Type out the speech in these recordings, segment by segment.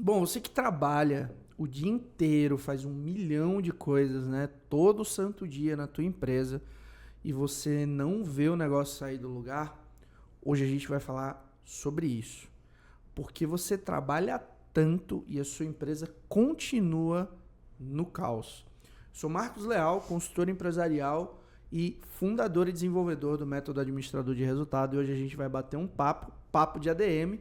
Bom, você que trabalha o dia inteiro, faz 1 milhão de coisas, né? Todo santo dia na tua empresa e você não vê o negócio sair do lugar, hoje a gente vai falar sobre isso. Porque você trabalha tanto e a sua empresa continua no caos. Sou Marcos Leal, consultor empresarial e fundador e desenvolvedor do método administrador de resultado. E hoje a gente vai bater um papo de ADM.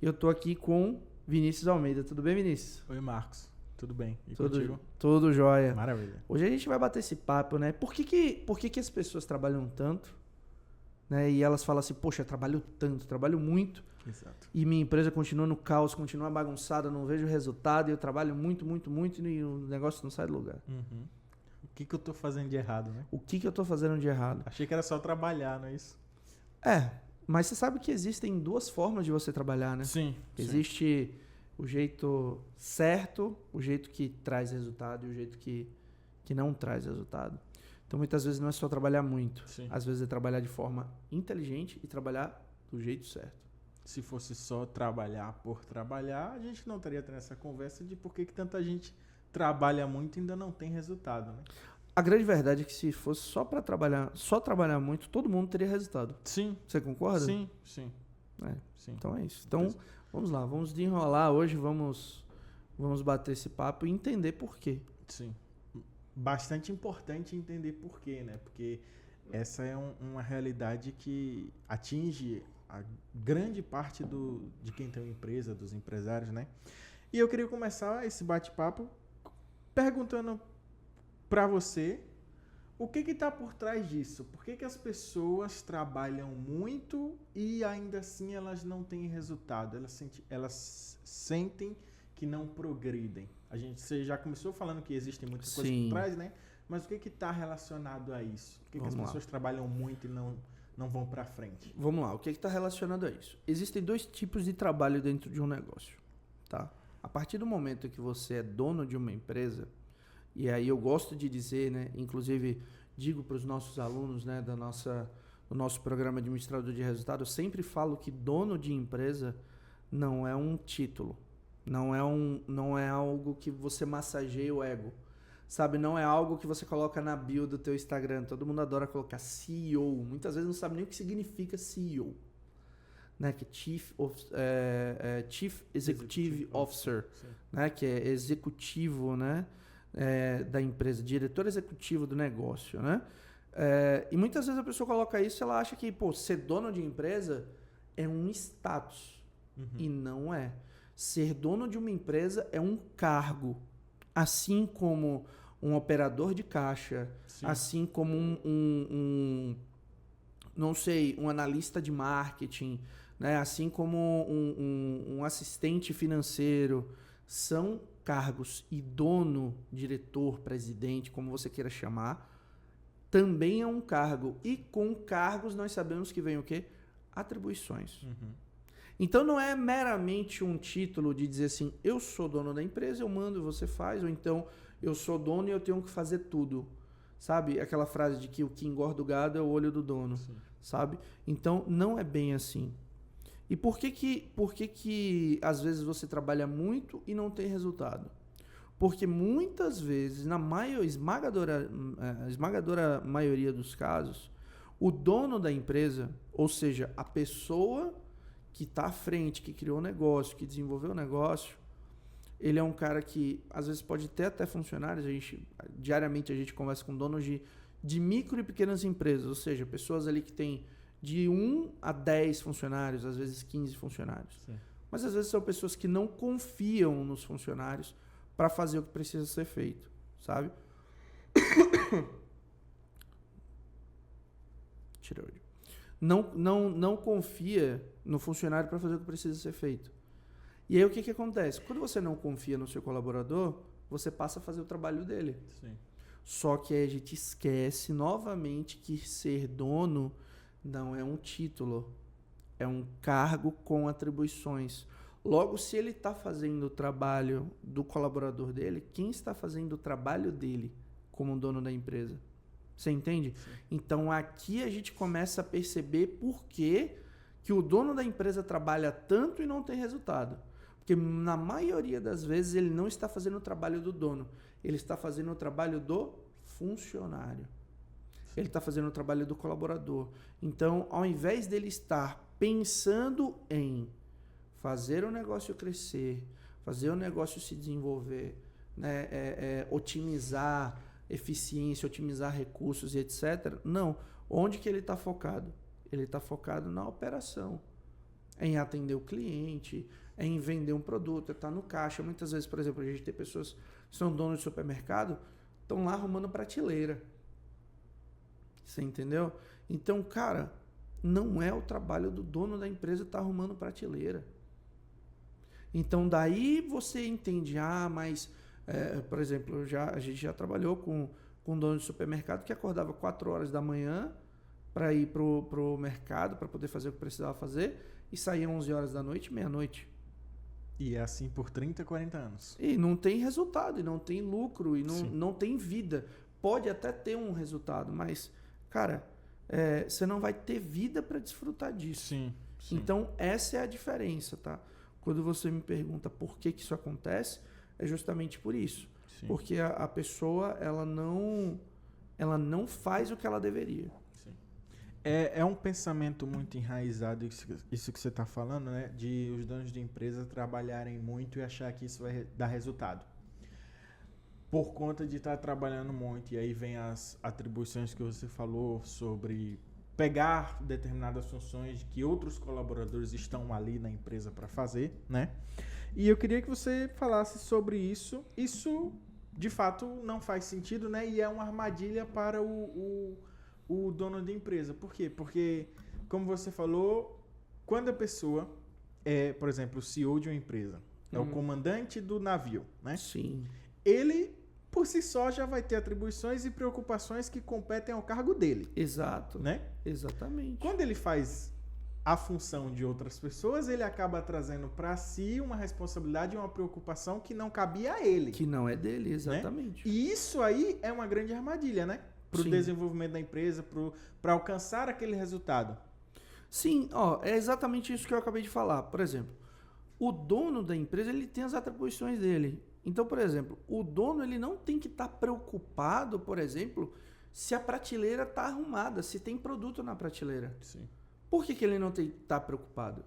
E eu tô aqui com Vinícius Almeida. Tudo bem, Vinícius? Oi, Marcos. Tudo bem? E contigo? Tudo jóia. Maravilha. Hoje a gente vai bater esse papo, né? Por que as pessoas trabalham tanto? Né? E elas falam assim, poxa, eu trabalho tanto, trabalho muito. Exato. E minha empresa continua no caos, continua bagunçada, não vejo resultado, e eu trabalho muito e o negócio não sai do lugar. Uhum. O que eu tô fazendo de errado, né? O que eu tô fazendo de errado? Achei que era só trabalhar, não é isso? Mas você sabe que existem duas formas de você trabalhar, né? Sim. Existe o jeito certo, o jeito que traz resultado e o jeito que não traz resultado. Então muitas vezes não é só trabalhar muito. Sim. Às vezes é trabalhar de forma inteligente e trabalhar do jeito certo. Se fosse só trabalhar por trabalhar, a gente não estaria tendo essa conversa de por que tanta gente trabalha muito e ainda não tem resultado, né? A grande verdade é que se fosse só trabalhar muito, todo mundo teria resultado. Sim. Você concorda? Sim. Sim. Então é isso. Então, vamos lá, vamos desenrolar hoje, vamos bater esse papo e entender por quê. Sim. Bastante importante entender por quê, né? Porque essa é uma realidade que atinge a grande parte de quem tem uma empresa, dos empresários, né? E eu queria começar esse bate-papo perguntando para você o que está por trás disso. Por que as pessoas trabalham muito e ainda assim elas não têm resultado? Elas sentem que não progridem. Você já começou falando que existem muitas coisas por trás, né? Mas o que está relacionado a isso? Por que as pessoas trabalham muito e não vão para frente? Vamos lá, o que está relacionado a isso? Existem 2 tipos de trabalho dentro de um negócio, tá? A partir do momento que você é dono de uma empresa, e aí eu gosto de dizer, né, inclusive digo para os nossos alunos, né, do nosso programa administrador de resultado, eu sempre falo que dono de empresa não é um título, não é algo que você massageia o ego. Sabe, não é algo que você coloca na bio do teu Instagram. Todo mundo adora colocar CEO. Muitas vezes não sabe nem o que significa CEO. Né? Que Chief Executive Officer. Né? Que é executivo, né? Da empresa. Diretor executivo do negócio. Né? E muitas vezes a pessoa coloca isso e ela acha que ser dono de empresa é um status. Uhum. E não é. Ser dono de uma empresa é um cargo. Assim como um operador de caixa, sim, assim como um analista de marketing, né? Assim como um assistente financeiro, são cargos. E dono, diretor, presidente, como você queira chamar, também é um cargo. E com cargos nós sabemos que vem o quê? Atribuições. Uhum. Então não é meramente um título de dizer assim, eu sou dono da empresa, eu mando, você faz, ou então eu sou dono e eu tenho que fazer tudo. Sabe? Aquela frase de que o que engorda o gado é o olho do dono. Sim. Sabe? Então não é bem assim. E por que às vezes você trabalha muito e não tem resultado? Porque muitas vezes, na esmagadora maioria dos casos, o dono da empresa, ou seja, a pessoa que está à frente, que criou o negócio, que desenvolveu o negócio, ele é um cara que às vezes pode ter até funcionários. Diariamente a gente conversa com donos de micro e pequenas empresas, ou seja, pessoas ali que têm de 1 a 10 funcionários, às vezes 15 funcionários. Sim. Mas às vezes são pessoas que não confiam nos funcionários para fazer o que precisa ser feito, sabe? Tirou. Não confia no funcionário para fazer o que precisa ser feito. E aí o que acontece? Quando você não confia no seu colaborador, você passa a fazer o trabalho dele. Sim. Só que aí a gente esquece novamente que ser dono não é um título, é um cargo com atribuições. Logo, se ele está fazendo o trabalho do colaborador dele, quem está fazendo o trabalho dele como dono da empresa? Você entende? Sim. Então aqui a gente começa a perceber por que o dono da empresa trabalha tanto e não tem resultado. Porque na maioria das vezes ele não está fazendo o trabalho do dono, ele está fazendo o trabalho do funcionário. Ele está fazendo o trabalho do colaborador. Então, ao invés dele estar pensando em fazer o negócio crescer, fazer o negócio se desenvolver, né, otimizar eficiência, otimizar recursos e etc. Não. Onde que ele está focado? Ele está focado na operação, em atender o cliente, em vender um produto, está no caixa. Muitas vezes, por exemplo, a gente tem pessoas que são donos de supermercado, estão lá arrumando prateleira. Você entendeu? Então, cara, não é o trabalho do dono da empresa estar arrumando prateleira. Então, daí você entende, mas, por exemplo, a gente já trabalhou com um dono de supermercado que acordava 4 horas da manhã para ir pro mercado, para poder fazer o que precisava fazer, e saía 11 horas da noite, meia-noite. E é assim por 30, 40 anos. E não tem resultado, e não tem lucro, e não tem vida. Pode até ter um resultado, mas, cara, você não vai ter vida para desfrutar disso. Sim. Então, essa é a diferença, tá? Quando você me pergunta por que isso acontece, é justamente por isso. Sim. Porque a pessoa, ela não faz o que ela deveria. Sim. É um pensamento muito enraizado, isso que você está falando, né? De os donos de empresa trabalharem muito e achar que isso vai dar resultado. Por conta de estar trabalhando muito, e aí vem as atribuições que você falou sobre pegar determinadas funções que outros colaboradores estão ali na empresa para fazer, né? E eu queria que você falasse sobre isso. Isso, de fato, não faz sentido, né? E é uma armadilha para o dono de empresa. Por quê? Porque, como você falou, quando a pessoa é, por exemplo, o CEO de uma empresa, é o comandante do navio, né? Sim. Ele, por si só, já vai ter atribuições e preocupações que competem ao cargo dele. Exato. Né? Exatamente. Quando ele faz a função de outras pessoas, ele acaba trazendo para si uma responsabilidade e uma preocupação que não cabia a ele. Que não é dele, exatamente. Né? E isso aí é uma grande armadilha, né? Para o desenvolvimento da empresa, para alcançar aquele resultado. Sim, é exatamente isso que eu acabei de falar. Por exemplo, o dono da empresa, ele tem as atribuições dele. Então, por exemplo, o dono, ele não tem que estar preocupado, por exemplo, se a prateleira está arrumada, se tem produto na prateleira. Sim. Por que ele não tem que estar preocupado?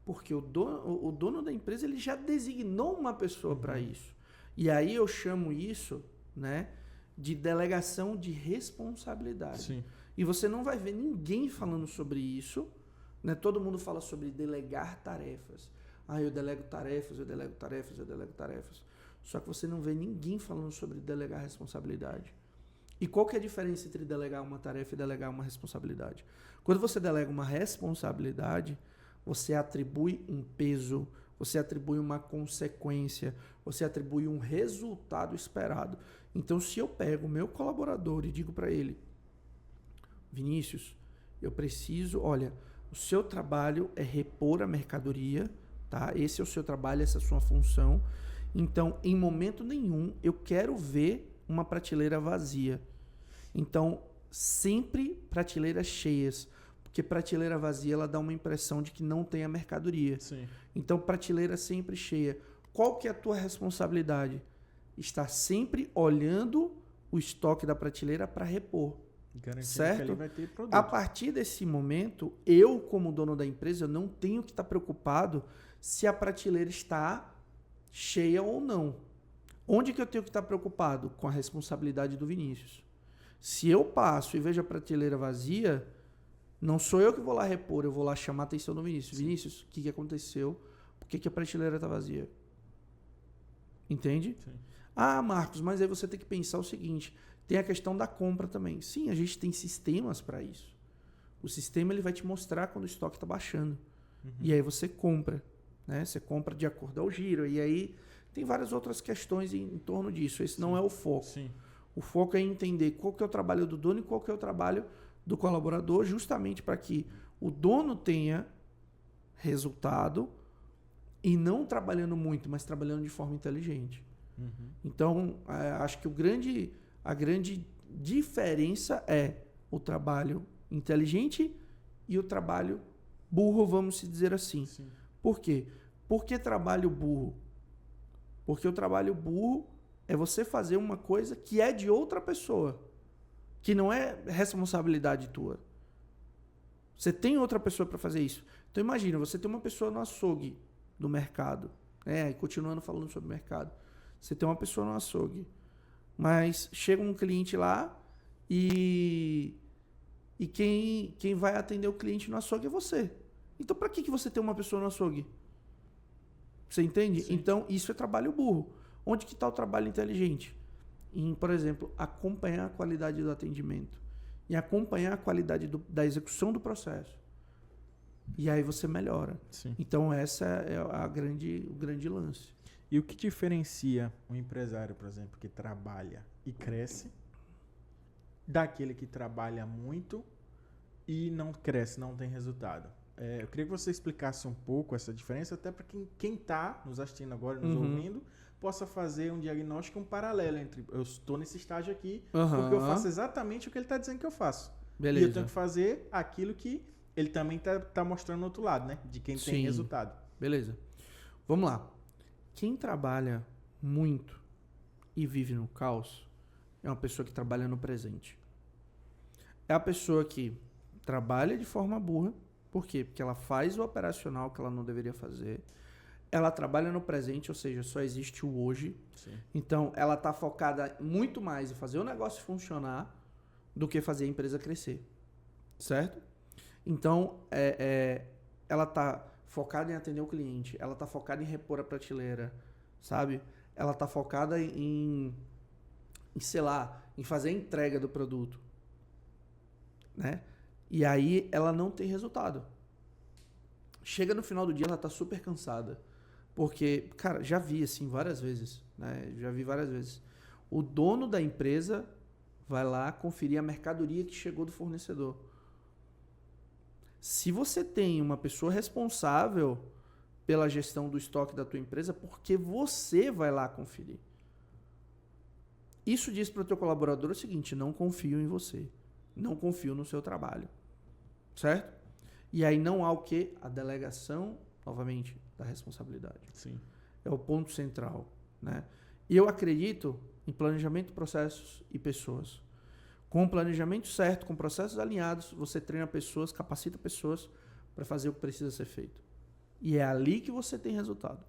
Porque o dono da empresa, ele já designou uma pessoa para isso. E aí eu chamo isso, né, de delegação de responsabilidade. Sim. E você não vai ver ninguém falando sobre isso, né? Todo mundo fala sobre delegar tarefas. Eu delego tarefas, eu delego tarefas, eu delego tarefas. Só que você não vê ninguém falando sobre delegar responsabilidade. E qual que é a diferença entre delegar uma tarefa e delegar uma responsabilidade? Quando você delega uma responsabilidade, você atribui um peso, você atribui uma consequência, você atribui um resultado esperado. Então, se eu pego o meu colaborador e digo para ele, Vinícius, eu preciso, olha, o seu trabalho é repor a mercadoria, tá? Esse é o seu trabalho, essa é a sua função. Então, em momento nenhum, eu quero ver uma prateleira vazia. Então, sempre prateleiras cheias, porque prateleira vazia, ela dá uma impressão de que não tem a mercadoria. Sim. Então, prateleira sempre cheia. Qual que é a tua responsabilidade? Estar sempre olhando o estoque da prateleira para repor. Garantindo certo? que ele vai ter produto. A partir desse momento, eu, como dono da empresa, eu não tenho que estar preocupado se a prateleira está cheia ou não. Onde que eu tenho que estar preocupado? Com a responsabilidade do Vinícius. Se eu passo e vejo a prateleira vazia, não sou eu que vou lá repor, eu vou lá chamar a atenção do Vinícius. Sim. Vinícius, o que aconteceu? Por que a prateleira está vazia? Entende? Sim. Marcos, mas aí você tem que pensar o seguinte, tem a questão da compra também. Sim, a gente tem sistemas para isso. O sistema ele vai te mostrar quando o estoque está baixando. E aí você compra. Né? Você compra de acordo ao giro. E aí tem várias outras questões em torno disso. Esse não é o foco. Sim. O foco é entender qual que é o trabalho do dono e qual que é o trabalho do colaborador, justamente para que o dono tenha resultado e não trabalhando muito, mas trabalhando de forma inteligente. Então, acho que a grande diferença é o trabalho inteligente e o trabalho burro, vamos dizer assim. Sim. Por quê? Por que trabalho burro? Porque o trabalho burro é você fazer uma coisa que é de outra pessoa, que não é responsabilidade tua. Você tem outra pessoa para fazer isso. Então imagina, você tem uma pessoa no açougue do mercado, né? Continuando falando sobre mercado. Você tem uma pessoa no açougue, mas chega um cliente lá e quem vai atender o cliente no açougue é você. Então para que você tem uma pessoa no açougue? Você entende? Sim. Então isso é trabalho burro. Onde que está o trabalho inteligente? Em, por exemplo, acompanhar a qualidade do atendimento e acompanhar a qualidade da execução do processo. E aí você melhora. Sim. Então essa é o grande lance. E o que diferencia um empresário, por exemplo, que trabalha e cresce, daquele que trabalha muito e não cresce, não tem resultado? Eu queria que você explicasse um pouco essa diferença, até para quem está nos assistindo agora, nos ouvindo, possa fazer um diagnóstico, um paralelo entre eu estou nesse estágio aqui, porque eu faço exatamente o que ele está dizendo que eu faço. Beleza. E eu tenho que fazer aquilo que ele também tá mostrando no outro lado, né? De quem tem resultado. Beleza. Vamos lá. Quem trabalha muito e vive no caos é uma pessoa que trabalha no presente. É a pessoa que trabalha de forma burra. Por quê? Porque ela faz o operacional que ela não deveria fazer. Ela trabalha no presente, ou seja, só existe o hoje. Sim. Então, ela está focada muito mais em fazer o negócio funcionar do que fazer a empresa crescer. Certo? Então, ela está focada em atender o cliente. Ela está focada em repor a prateleira, sabe? Ela está focada em, sei lá, em fazer a entrega do produto. Né? E aí ela não tem resultado. Chega no final do dia, ela está super cansada. Porque, cara, já vi assim várias vezes, né? Já vi várias vezes. O dono da empresa vai lá conferir a mercadoria que chegou do fornecedor. Se você tem uma pessoa responsável pela gestão do estoque da tua empresa, porque você vai lá conferir. Isso diz para o teu colaborador o seguinte: não confio em você. Não confio no seu trabalho. Certo? E aí não há o quê? A delegação, novamente, da responsabilidade. Sim. É o ponto central. Né? E eu acredito em planejamento, processos e pessoas. Com o planejamento certo, com processos alinhados, você treina pessoas, capacita pessoas para fazer o que precisa ser feito. E é ali que você tem resultado.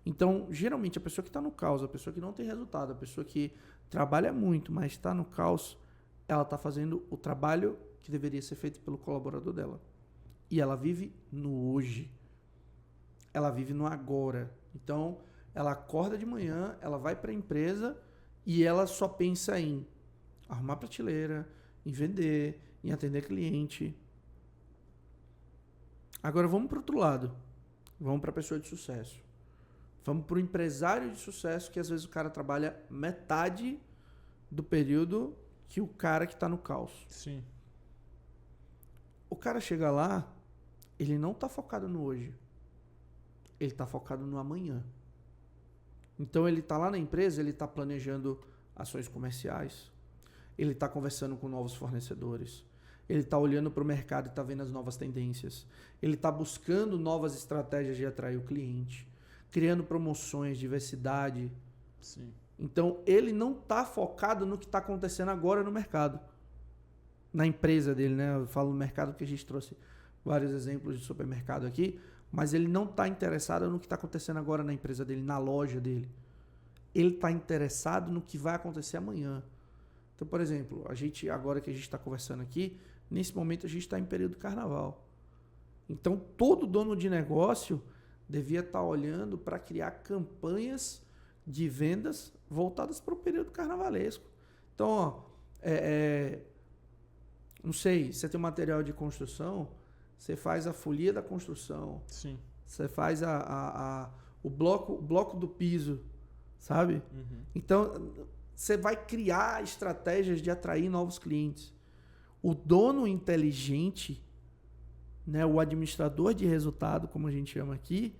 Então, geralmente, a pessoa que está no caos, a pessoa que não tem resultado, a pessoa que trabalha muito, mas está no caos, ela está fazendo o trabalho que deveria ser feito pelo colaborador dela. E ela vive no hoje. Ela vive no agora. Então, ela acorda de manhã, ela vai para a empresa e ela só pensa em arrumar prateleira, em vender, em atender cliente. Agora vamos para o outro lado. Vamos para a pessoa de sucesso. Vamos para o empresário de sucesso, que às vezes o cara trabalha metade do período que o cara que está no caos. Sim. O cara chega lá, ele não está focado no hoje. Ele está focado no amanhã. Então ele está lá na empresa, ele está planejando ações comerciais. Ele está conversando com novos fornecedores. Ele está olhando para o mercado e está vendo as novas tendências. Ele está buscando novas estratégias de atrair o cliente. Criando promoções, diversidade. Sim. Então, ele não está focado no que está acontecendo agora no mercado. Na empresa dele, né? Eu falo no mercado porque a gente trouxe vários exemplos de supermercado aqui. Mas ele não está interessado no que está acontecendo agora na empresa dele, na loja dele. Ele está interessado no que vai acontecer amanhã. Então, por exemplo, a gente, agora que a gente está conversando aqui, nesse momento a gente está em período de carnaval. Então, todo dono de negócio devia estar olhando para criar campanhas de vendas voltadas para o período carnavalesco. Então, ó, não sei, você tem um material de construção, você faz a folia da construção. Sim. Você faz o bloco do piso, sabe? Uhum. Então, você vai criar estratégias de atrair novos clientes. O dono inteligente, né, o administrador de resultado, como a gente chama aqui,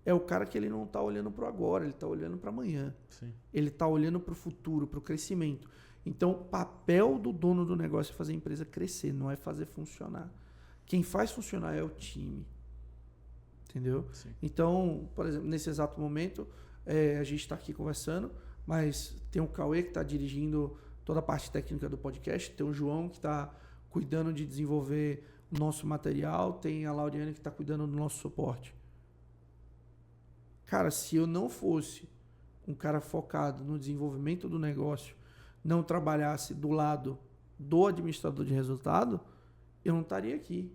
é o cara que ele não está olhando para o agora, ele está olhando para amanhã. Sim. Ele está olhando para o futuro, para o crescimento. Então, o papel do dono do negócio é fazer a empresa crescer, não é fazer funcionar. Quem faz funcionar é o time. entendeu? Sim. Então, por exemplo, nesse exato momento, a gente está aqui conversando, mas tem o Cauê que está dirigindo toda a parte técnica do podcast, tem o João que está cuidando de desenvolver o nosso material, tem a Lauriane que está cuidando do nosso suporte. Cara, se eu não fosse um cara focado no desenvolvimento do negócio, não trabalhasse do lado do administrador de resultado, eu não estaria aqui.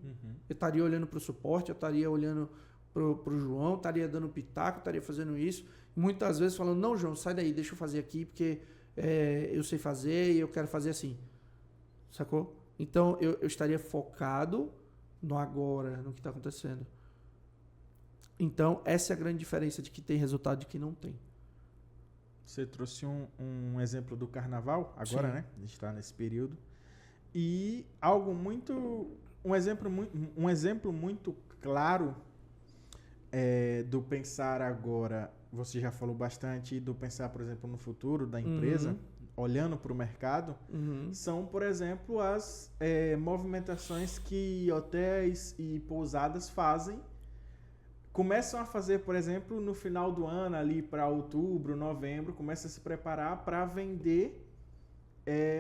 Eu estaria olhando para o suporte, eu estaria olhando para o João, estaria dando pitaco, estaria fazendo isso. Muitas vezes falando, não, João, sai daí, deixa eu fazer aqui, porque eu sei fazer e eu quero fazer assim. Sacou? Então, eu estaria focado no agora, no que está acontecendo. Então, essa é a grande diferença de que tem resultado e de que não tem. Você trouxe um exemplo do carnaval, agora, Sim. né? A gente está nesse período. E algo muito... Um exemplo muito claro do pensar agora, você já falou bastante, do pensar, por exemplo, no futuro da empresa, olhando para o mercado, são, por exemplo, as movimentações que hotéis e pousadas fazem. Começam a fazer, por exemplo, no final do ano, ali para outubro, novembro, começa a se preparar para vender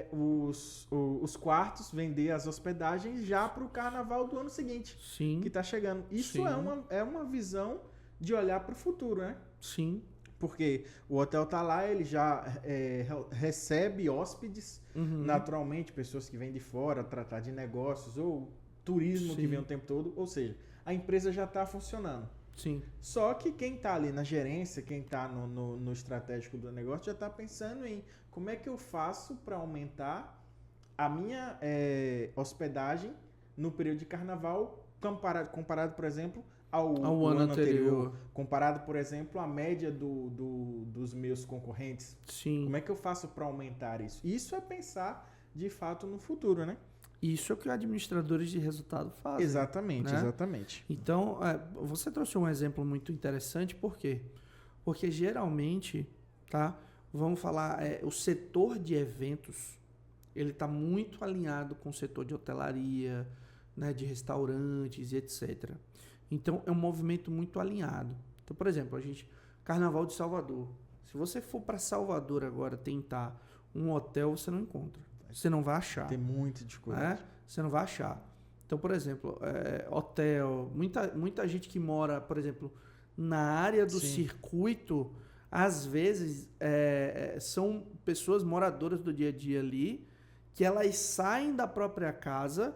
os quartos, vender as hospedagens já para o carnaval do ano seguinte, Sim. que está chegando. Isso Sim. é uma visão de olhar para o futuro, né? Sim. Porque o hotel está lá, ele já recebe hóspedes, naturalmente, pessoas que vêm de fora tratar de negócios ou turismo. Sim. Que vem o tempo todo, ou seja, a empresa já está funcionando. Sim. Só que quem está ali na gerência, quem está no estratégico do negócio, já está pensando em como é que eu faço para aumentar a minha hospedagem no período de carnaval, comparado, por exemplo, ao ano anterior. Comparado, por exemplo, à média dos meus concorrentes. Sim. Como é que eu faço para aumentar isso? Isso é pensar, de fato, no futuro, né? Isso é o que administradores de resultado fazem. Exatamente, né? Exatamente. Então, você trouxe um exemplo muito interessante, por quê? Porque geralmente, tá? Vamos falar, o setor de eventos, ele está muito alinhado com o setor de hotelaria, né, de restaurantes e etc. Então, é um movimento muito alinhado. Então, por exemplo, Carnaval de Salvador. Se você for para Salvador agora tentar um hotel, você não encontra. Você não vai achar. Tem muita dificuldade. Você não vai achar. Então, por exemplo, hotel, muita gente que mora, por exemplo, na área do circuito, às vezes são pessoas moradoras do dia a dia ali, que elas saem da própria casa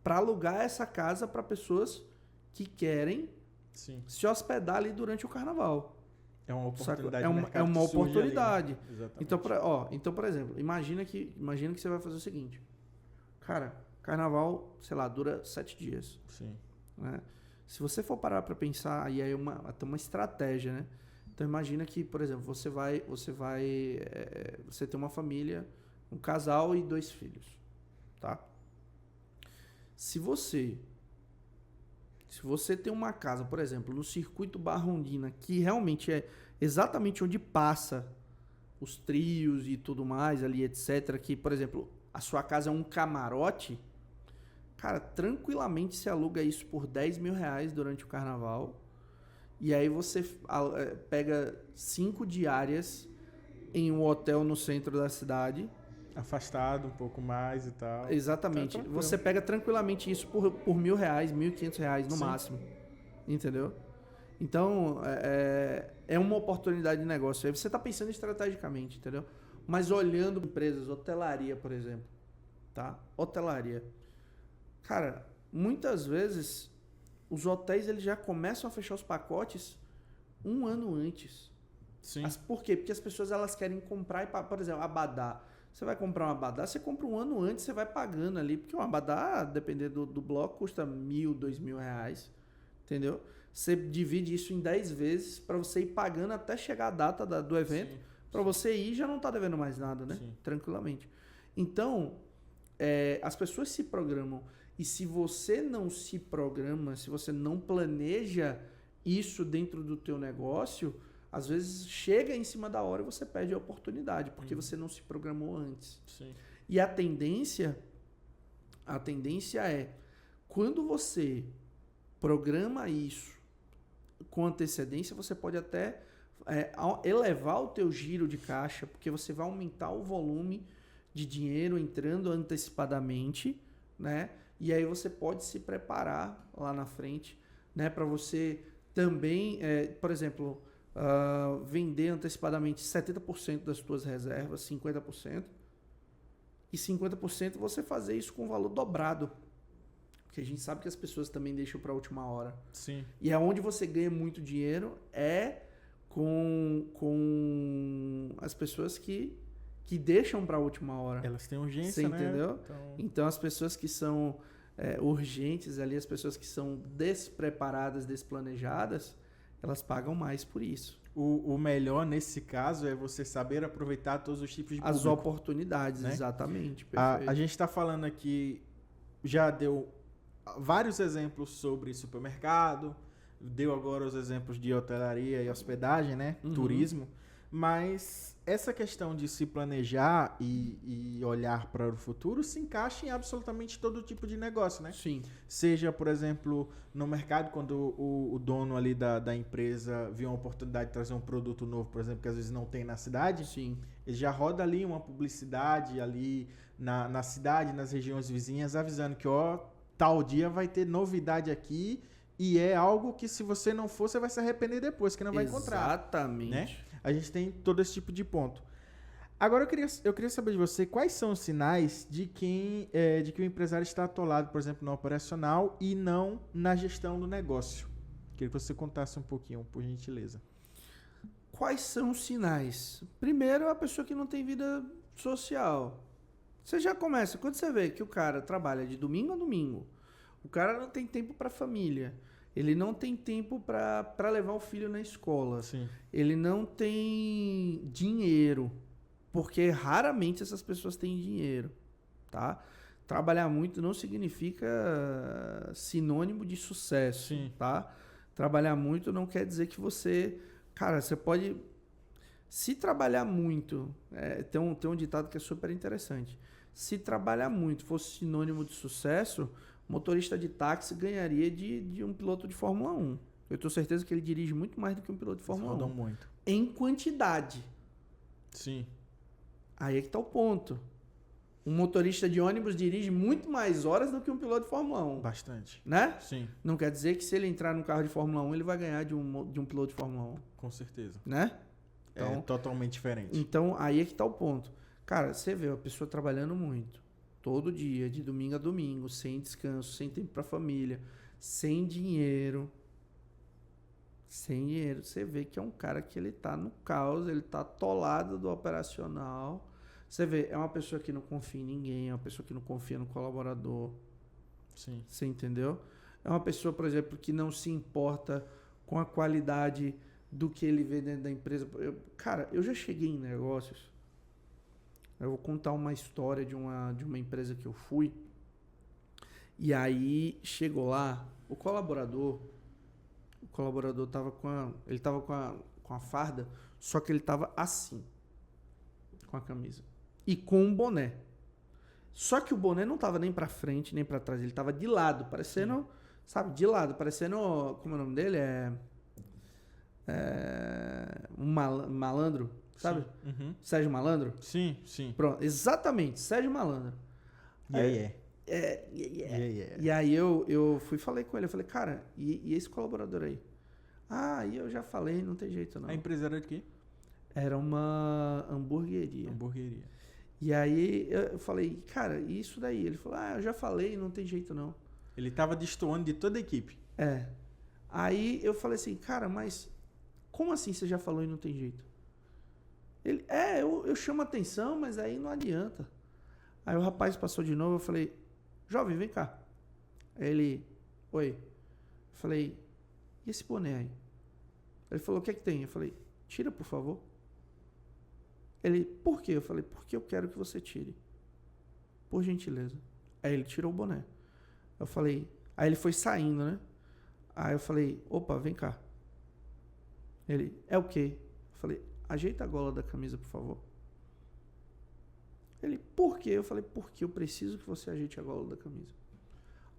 para alugar essa casa para pessoas que querem se hospedar ali durante o carnaval. É uma oportunidade. É uma oportunidade. Ali, né? Então, por exemplo, imagina que você vai fazer o seguinte. Cara, carnaval, sei lá, dura 7 dias. Sim. Né? Se você for parar para pensar, aí é até uma estratégia, né? Então imagina que, por exemplo, você tem uma família, um casal e 2 filhos, tá? Se você tem uma casa, por exemplo, no circuito Barra Ondina, que realmente é exatamente onde passa os trios e tudo mais ali, etc., que, por exemplo, a sua casa é um camarote, cara, tranquilamente se aluga isso por R$10.000 durante o carnaval, e aí você pega 5 diárias em um hotel no centro da cidade. Afastado um pouco mais e tal. Exatamente. Tá, você pega tranquilamente isso por R$1.000, R$1.500 no máximo. Entendeu? Então, é uma oportunidade de negócio. Aí você está pensando estrategicamente, entendeu? Mas olhando empresas, hotelaria, por exemplo. Tá? Hotelaria. Cara, muitas vezes os hotéis eles já começam a fechar os pacotes um ano antes. Sim. Por quê? Porque as pessoas elas querem comprar, por exemplo, abadá. Você vai comprar um abadá, você compra um ano antes, você vai pagando ali, porque um abadá, dependendo do bloco, custa R$1.000, R$2.000, entendeu? Você divide isso em 10 vezes para você ir pagando até chegar a data do evento, para você ir já não tá devendo mais nada, né? Sim. Tranquilamente. Então, as pessoas se programam, e se você não se programa, se você não planeja isso dentro do teu negócio, às vezes chega em cima da hora e você perde a oportunidade, porque você não se programou antes. Sim. E a tendência é, quando você programa isso com antecedência, você pode até elevar o teu giro de caixa, porque você vai aumentar o volume de dinheiro entrando antecipadamente, né? E aí você pode se preparar lá na frente, né? Para você também, por exemplo, vender antecipadamente 70% das tuas reservas, 50%, e 50% você fazer isso com valor dobrado. Porque a gente sabe que as pessoas também deixam para a última hora. Sim. E é onde você ganha muito dinheiro com as pessoas que deixam para a última hora. Elas têm urgência, você entendeu? Né? Então as pessoas que são urgentes ali, as pessoas que são despreparadas, desplanejadas, elas pagam mais por isso. O melhor nesse caso é você saber aproveitar todos os tipos de público. As oportunidades, né? Exatamente. A gente está falando aqui, já deu vários exemplos sobre supermercado, deu agora os exemplos de hotelaria e hospedagem, né? Turismo. Mas essa questão de se planejar e olhar para o futuro se encaixa em absolutamente todo tipo de negócio, né? Sim. Seja, por exemplo, no mercado, quando o dono ali da empresa viu uma oportunidade de trazer um produto novo, por exemplo, que às vezes não tem na cidade. Sim. Ele já roda ali uma publicidade ali na cidade, nas regiões vizinhas, avisando que, tal dia vai ter novidade aqui e é algo que se você não for, você vai se arrepender depois, que não vai encontrar. Exatamente. Né? A gente tem todo esse tipo de ponto. Agora eu queria saber de você quais são os sinais de que o empresário está atolado, por exemplo, no operacional e não na gestão do negócio. Queria que você contasse um pouquinho, por gentileza. Quais são os sinais? Primeiro, a pessoa que não tem vida social. Você já começa, quando você vê que o cara trabalha de domingo a domingo, o cara não tem tempo para a família, ele não tem tempo para levar o filho na escola, Sim. Ele não tem dinheiro, porque raramente essas pessoas têm dinheiro, tá? Trabalhar muito não significa sinônimo de sucesso, Sim. tá? Trabalhar muito não quer dizer que você... Cara, você pode... Se trabalhar muito... tem um ditado que é super interessante. Se trabalhar muito fosse sinônimo de sucesso, motorista de táxi ganharia de um piloto de Fórmula 1. Eu tenho certeza que ele dirige muito mais do que um piloto de Fórmula 1. Rodam muito. Em quantidade. Sim. Aí é que tá o ponto. Um motorista de ônibus dirige muito mais horas do que um piloto de Fórmula 1. Bastante. Né? Sim. Não quer dizer que se ele entrar num carro de Fórmula 1, ele vai ganhar de um piloto de Fórmula 1. Com certeza. Né? Então, é totalmente diferente. Então, aí é que tá o ponto. Cara, você vê a pessoa trabalhando muito. Todo dia, de domingo a domingo, sem descanso, sem tempo pra família, sem dinheiro. Sem dinheiro. Você vê que é um cara que ele tá no caos, ele tá atolado do operacional. Você vê, é uma pessoa que não confia em ninguém, é uma pessoa que não confia no colaborador. Sim. Você entendeu? É uma pessoa, por exemplo, que não se importa com a qualidade do que ele vê dentro da empresa. Cara, eu já cheguei em negócios. Eu vou contar uma história de uma empresa que eu fui. E aí, chegou lá, o colaborador tava com a farda, só que ele tava assim, com a camisa. E com um boné. Só que o boné não tava nem pra frente, nem pra trás. Ele tava de lado, parecendo... Sabe, de lado, parecendo... Como é o nome dele? Um malandro, sabe? Uhum. Sérgio Malandro? Sim, sim. Pronto, exatamente, Sérgio Malandro. E aí eu fui e falei com ele. Eu falei, cara, e esse colaborador aí? Ah, e eu já falei, não tem jeito não. A empresa era de quê? Era uma hamburgueria. Hamburgueria. E aí eu falei, cara, e isso daí? Ele falou, eu já falei, não tem jeito não. Ele tava destoando de toda a equipe. Aí eu falei assim, cara, mas como assim você já falou e não tem jeito? Ele, eu chamo atenção, mas aí não adianta. Aí o rapaz passou de novo, eu falei, jovem, vem cá. Aí ele, oi. Eu falei, e esse boné aí? Ele falou, o que é que tem? Eu falei, tira, por favor. Ele, por quê? Eu falei, porque eu quero que você tire. Por gentileza. Aí ele tirou o boné. Eu falei, aí ele foi saindo, né? Aí eu falei, opa, vem cá. Ele, é o quê? Eu falei, ajeita a gola da camisa, por favor. Ele, por quê? Eu falei, porque eu preciso que você ajeite a gola da camisa.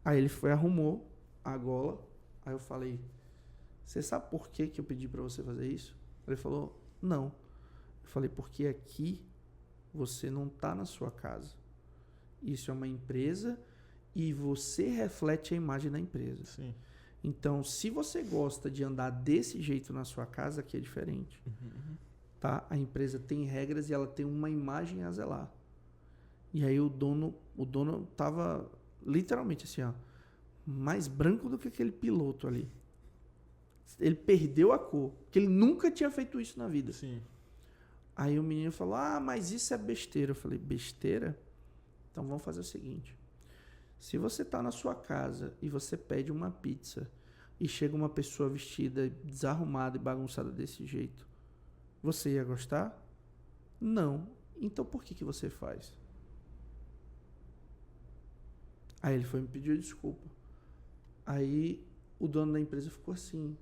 Aí ele foi, arrumou a gola. Aí eu falei, você sabe por que eu pedi para você fazer isso? Ele falou, não. Eu falei, porque aqui você não está na sua casa. Isso é uma empresa e você reflete a imagem da empresa. Sim. Então, se você gosta de andar desse jeito na sua casa, aqui é diferente. Tá? A empresa tem regras e ela tem uma imagem a zelar. E aí o dono tava literalmente assim, ó, mais branco do que aquele piloto ali. Ele perdeu a cor, porque ele nunca tinha feito isso na vida. Sim. Aí o menino falou, mas isso é besteira. Eu falei, besteira? Então vamos fazer o seguinte. Se você tá na sua casa e você pede uma pizza e chega uma pessoa vestida, desarrumada e bagunçada desse jeito, você ia gostar? Não. Então por que você faz? Aí ele foi me pedir desculpa. Aí o dono da empresa ficou assim,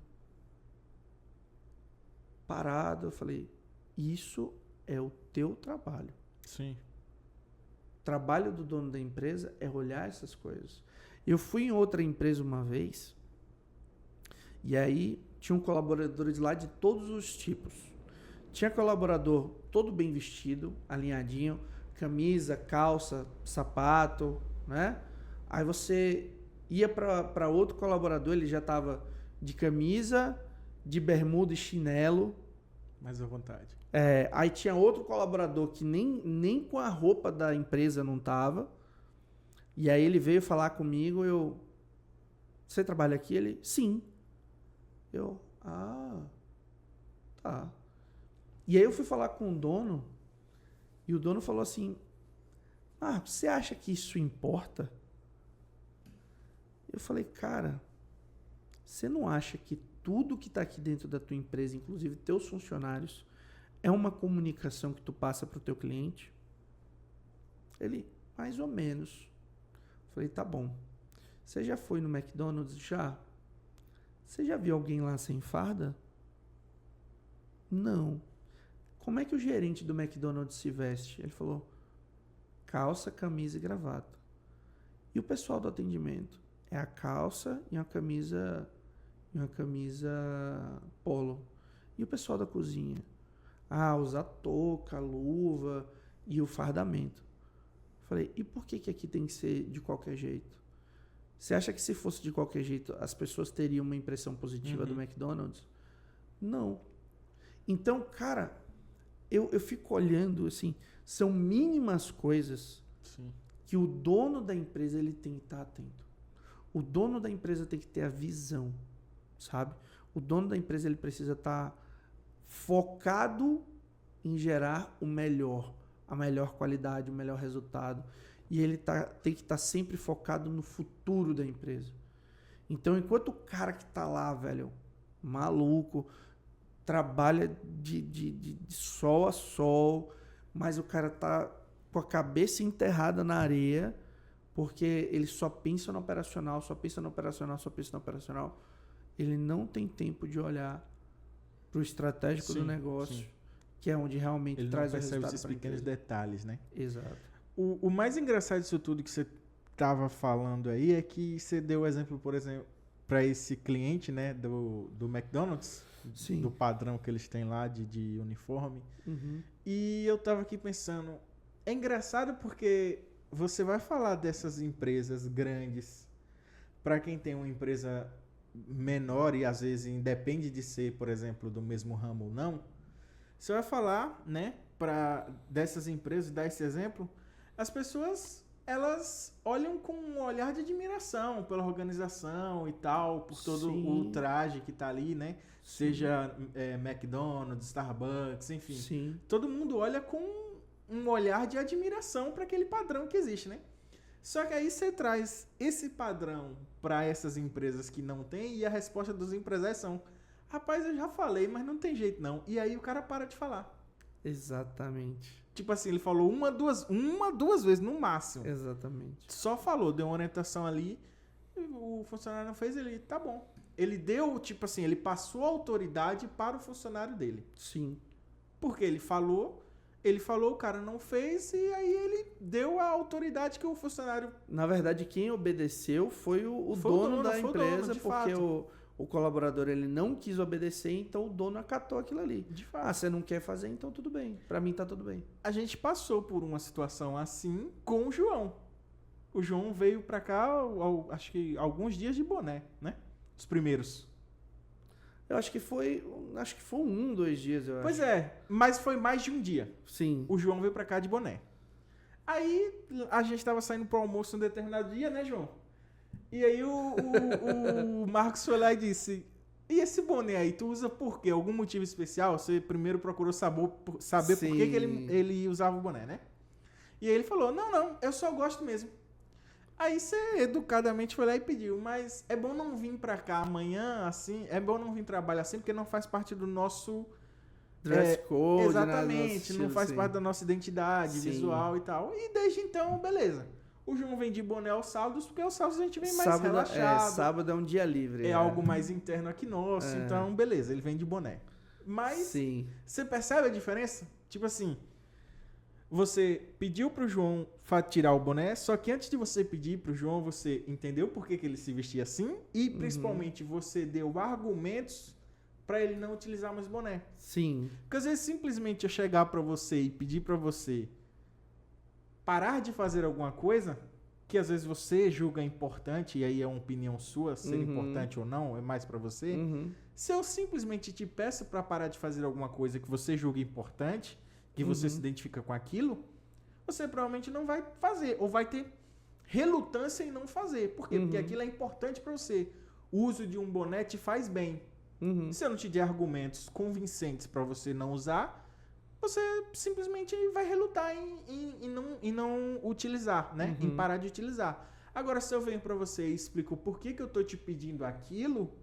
parado. Eu falei, isso é o teu trabalho. Sim. O trabalho do dono da empresa é olhar essas coisas. Eu fui em outra empresa uma vez e aí tinham colaboradores lá de todos os tipos. Tinha colaborador todo bem vestido, alinhadinho, camisa, calça, sapato, né? Aí você ia para outro colaborador, ele já estava de camisa, de bermuda e chinelo. Mais à vontade. Aí tinha outro colaborador que nem com a roupa da empresa não tava. E aí ele veio falar comigo, você trabalha aqui? Ele, sim. Tá. E aí eu fui falar com o dono, e o dono falou assim, você acha que isso importa? Eu falei, cara, você não acha que tudo que está aqui dentro da tua empresa, inclusive teus funcionários, é uma comunicação que tu passa para o teu cliente? Ele, mais ou menos. Eu falei, tá bom. Você já foi no McDonald's? Já. Você já viu alguém lá sem farda? Não. Como é que o gerente do McDonald's se veste? Ele falou, calça, camisa e gravata. E o pessoal do atendimento? É a calça e uma camisa polo. E o pessoal da cozinha? Usa touca, luva e o fardamento. Falei, e por que aqui tem que ser de qualquer jeito? Você acha que se fosse de qualquer jeito as pessoas teriam uma impressão positiva do McDonald's? Não. Então, cara, eu fico olhando assim, são mínimas coisas. Sim. Que o dono da empresa ele tem que estar atento. O dono da empresa tem que ter a visão, sabe? O dono da empresa ele precisa estar focado em gerar o melhor, a melhor qualidade, o melhor resultado. E ele tem que estar sempre focado no futuro da empresa. Então, enquanto o cara que está lá, velho, maluco, trabalha de sol a sol, mas o cara tá com a cabeça enterrada na areia, porque ele só pensa no operacional, ele não tem tempo de olhar para o estratégico do negócio, que é onde realmente ele traz não o resultado. Ele percebe esses pequenos detalhes, né? Exato. O mais engraçado disso tudo que você estava falando aí é que você deu o exemplo, por exemplo, para esse cliente, né, do McDonald's, Sim. do padrão que eles têm lá de uniforme. Uhum. E eu tava aqui pensando, é engraçado porque você vai falar dessas empresas grandes para quem tem uma empresa menor e às vezes independe de ser, por exemplo, do mesmo ramo ou não. Você vai falar, né, dessas empresas, dar esse exemplo, as pessoas elas olham com um olhar de admiração pela organização e tal, por todo o traje que tá ali, né? Sim. Seja McDonald's, Starbucks, enfim. Sim. Todo mundo olha com um olhar de admiração para aquele padrão que existe, né? Só que aí você traz esse padrão para essas empresas que não tem e a resposta dos empresários são: rapaz, eu já falei, mas não tem jeito não. E aí o cara para de falar. Exatamente. Tipo assim, ele falou uma, duas vezes no máximo. Exatamente. Só falou, deu uma orientação ali, o funcionário não fez, ele, tá bom. Ele deu, tipo assim, ele passou a autoridade para o funcionário dele. Sim. Porque ele falou, o cara não fez, e aí ele deu a autoridade que o funcionário... Na verdade, quem obedeceu foi o dono da empresa, porque o colaborador ele não quis obedecer, então o dono acatou aquilo ali. De fato. Ah, você não quer fazer, então tudo bem. Para mim tá tudo bem. A gente passou por uma situação assim com o João. O João veio pra cá, acho que alguns dias de boné, né? Os primeiros. Eu acho que foi 1, 2 dias, eu acho. Pois é, mas foi mais de um dia. Sim. O João veio pra cá de boné. Aí a gente tava saindo pro almoço um determinado dia, né, João? E aí o Marcos foi lá e disse: e esse boné aí, tu usa por quê? Algum motivo especial? Você primeiro procurou saber por que ele usava o boné, né? E aí ele falou: não, eu só gosto mesmo. Aí você educadamente foi lá e pediu, mas é bom não vir pra cá amanhã, assim, é bom não vir trabalhar assim, porque não faz parte do nosso... Dress code, exatamente, né? Não faz parte da nossa identidade visual e tal. E desde então, beleza. O João vem de boné aos sábados, porque aos sábados a gente vem mais relaxado. Sábado é um dia livre. É algo mais interno aqui nosso, então beleza, ele vem de boné. Mas você percebe a diferença? Tipo assim, você pediu pro João tirar o boné, só que antes de você pedir pro João, você entendeu por que ele se vestia assim e principalmente você deu argumentos para ele não utilizar mais boné. Sim. Porque às vezes simplesmente eu chegar para você e pedir para você parar de fazer alguma coisa que às vezes você julga importante, e aí é uma opinião sua, ser importante ou não, é mais para você. Se eu simplesmente te peço para parar de fazer alguma coisa que você julga importante, que você se identifica com aquilo, você provavelmente não vai fazer, ou vai ter relutância em não fazer. Por quê? Porque aquilo é importante para você. O uso de um boné te faz bem. Se eu não te der argumentos convincentes para você não usar, você simplesmente vai relutar em não utilizar, né? Em parar de utilizar. Agora, se eu venho para você e explico por que eu tô te pedindo aquilo,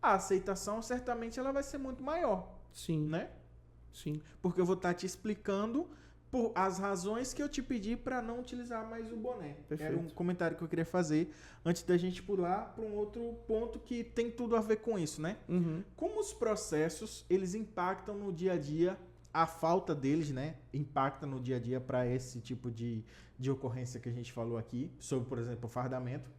a aceitação certamente ela vai ser muito maior. Sim. Né? Sim. Porque eu vou estar te explicando por as razões que eu te pedi para não utilizar mais o boné. Perfeito. Era um comentário que eu queria fazer antes da gente pular para um outro ponto que tem tudo a ver com isso, né? Como os processos, eles impactam no dia a dia, a falta deles, né, impacta no dia a dia para esse tipo de ocorrência que a gente falou aqui, sobre, por exemplo, o fardamento,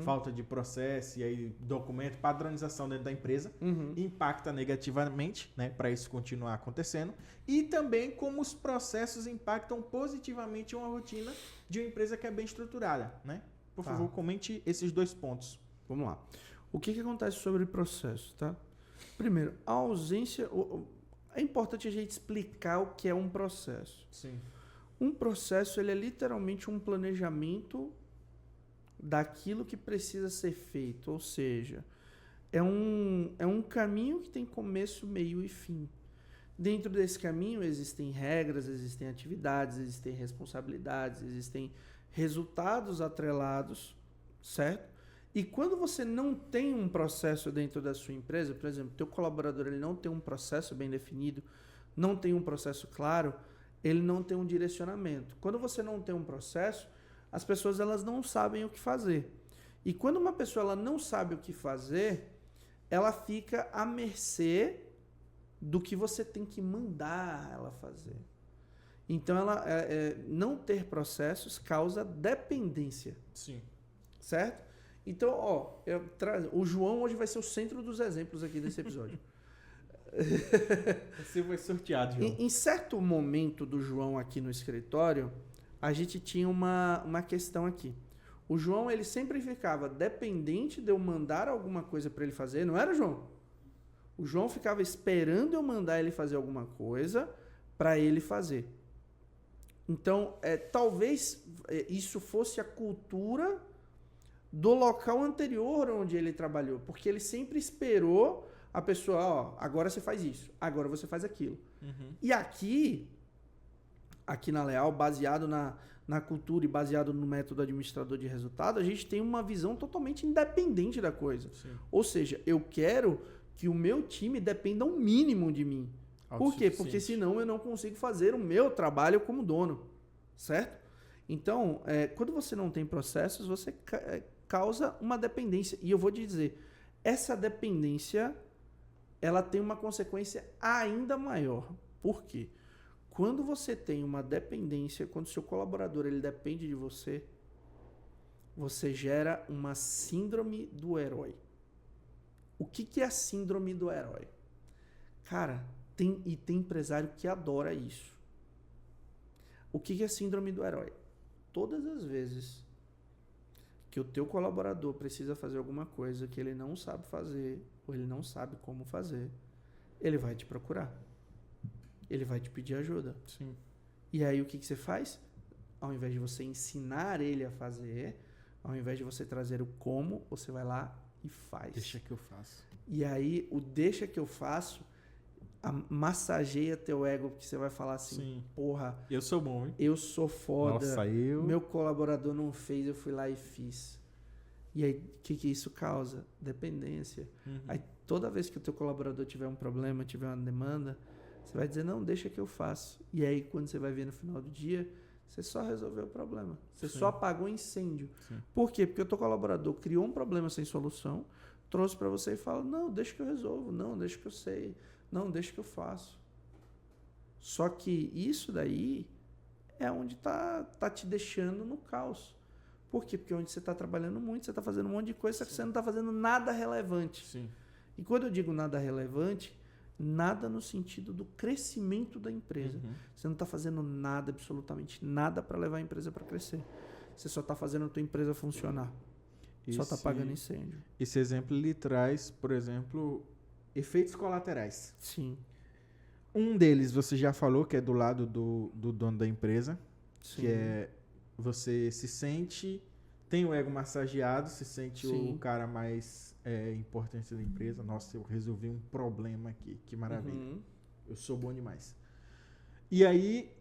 falta de processo e aí documento, padronização dentro da empresa, impacta negativamente, né, para isso continuar acontecendo, e também como os processos impactam positivamente uma rotina de uma empresa que é bem estruturada, né? Por favor, comente esses 2 pontos. Vamos lá. O que acontece sobre o processo, tá? Primeiro, a ausência... É importante a gente explicar o que é um processo. Sim. Um processo, ele é literalmente um planejamento daquilo que precisa ser feito. Ou seja, é um caminho que tem começo, meio e fim. Dentro desse caminho existem regras, existem atividades, existem responsabilidades, existem resultados atrelados, certo? E quando você não tem um processo dentro da sua empresa, por exemplo, teu colaborador ele não tem um processo bem definido, não tem um processo claro, ele não tem um direcionamento. Quando você não tem um processo, as pessoas elas não sabem o que fazer. E quando uma pessoa ela não sabe o que fazer, ela fica à mercê do que você tem que mandar ela fazer. Então, não ter processos causa dependência. Sim. Certo? Então, o João hoje vai ser o centro dos exemplos aqui desse episódio. Você foi sorteado, João. Em certo momento do João aqui no escritório, a gente tinha uma questão aqui. O João, ele sempre ficava dependente de eu mandar alguma coisa para ele fazer, não era, João? O João ficava esperando eu mandar ele fazer alguma coisa para ele fazer. Então, talvez isso fosse a cultura do local anterior onde ele trabalhou, porque ele sempre esperou a pessoa, agora você faz isso, agora você faz aquilo. E aqui na Leal, baseado na cultura e baseado no método administrador de resultado, a gente tem uma visão totalmente independente da coisa. Sim. Ou seja, eu quero que o meu time dependa ao mínimo de mim. Por quê? Porque senão eu não consigo fazer o meu trabalho como dono, certo? Então, quando você não tem processos, você causa uma dependência. E eu vou te dizer, essa dependência, ela tem uma consequência ainda maior. Por quê? Quando você tem uma dependência, quando o seu colaborador ele depende de você, você gera uma síndrome do herói. O que é a síndrome do herói? Cara, tem empresário que adora isso. O que é a síndrome do herói? Todas as vezes que o teu colaborador precisa fazer alguma coisa que ele não sabe fazer, ou ele não sabe como fazer, ele vai te procurar. Ele vai te pedir ajuda. Sim. E aí o que você faz? Ao invés de você ensinar ele a fazer, ao invés de você trazer o como, você vai lá e faz. Deixa que eu faço. E aí o deixa que eu faço massageia teu ego, porque você vai falar assim, Sim. porra, Eu sou bom, hein? eu sou foda, Nossa, meu colaborador não fez, eu fui lá e fiz. E aí, o que isso causa? Dependência. Uhum. Aí, toda vez que o teu colaborador tiver um problema, tiver uma demanda, você vai dizer, não, deixa que eu faço. E aí, quando você vai ver no final do dia, você só resolveu o problema. Você Sim. só apagou o incêndio. Sim. Por quê? Porque o teu colaborador criou um problema sem solução, trouxe para você e fala, não, deixa que eu resolvo, não, deixa que eu sei, não, deixa que eu faço. Só que isso daí é onde tá te deixando no caos. Por quê? Porque onde você está trabalhando muito, você está fazendo um monte de coisa, só que você não está fazendo nada relevante. Sim. E quando eu digo nada relevante, nada no sentido do crescimento da empresa. Uhum. Você não está fazendo nada, absolutamente nada para levar a empresa para crescer. Você só está fazendo a tua empresa funcionar. Só está pagando incêndio. Esse exemplo lhe traz, por exemplo, efeitos colaterais. Sim. Um deles você já falou, que é do lado do dono da empresa, Sim. que é você se sente, tem o ego massageado, se sente Sim. o cara mais importante da empresa. Nossa, eu resolvi um problema aqui, que maravilha. Uhum. Eu sou bom demais. E aí,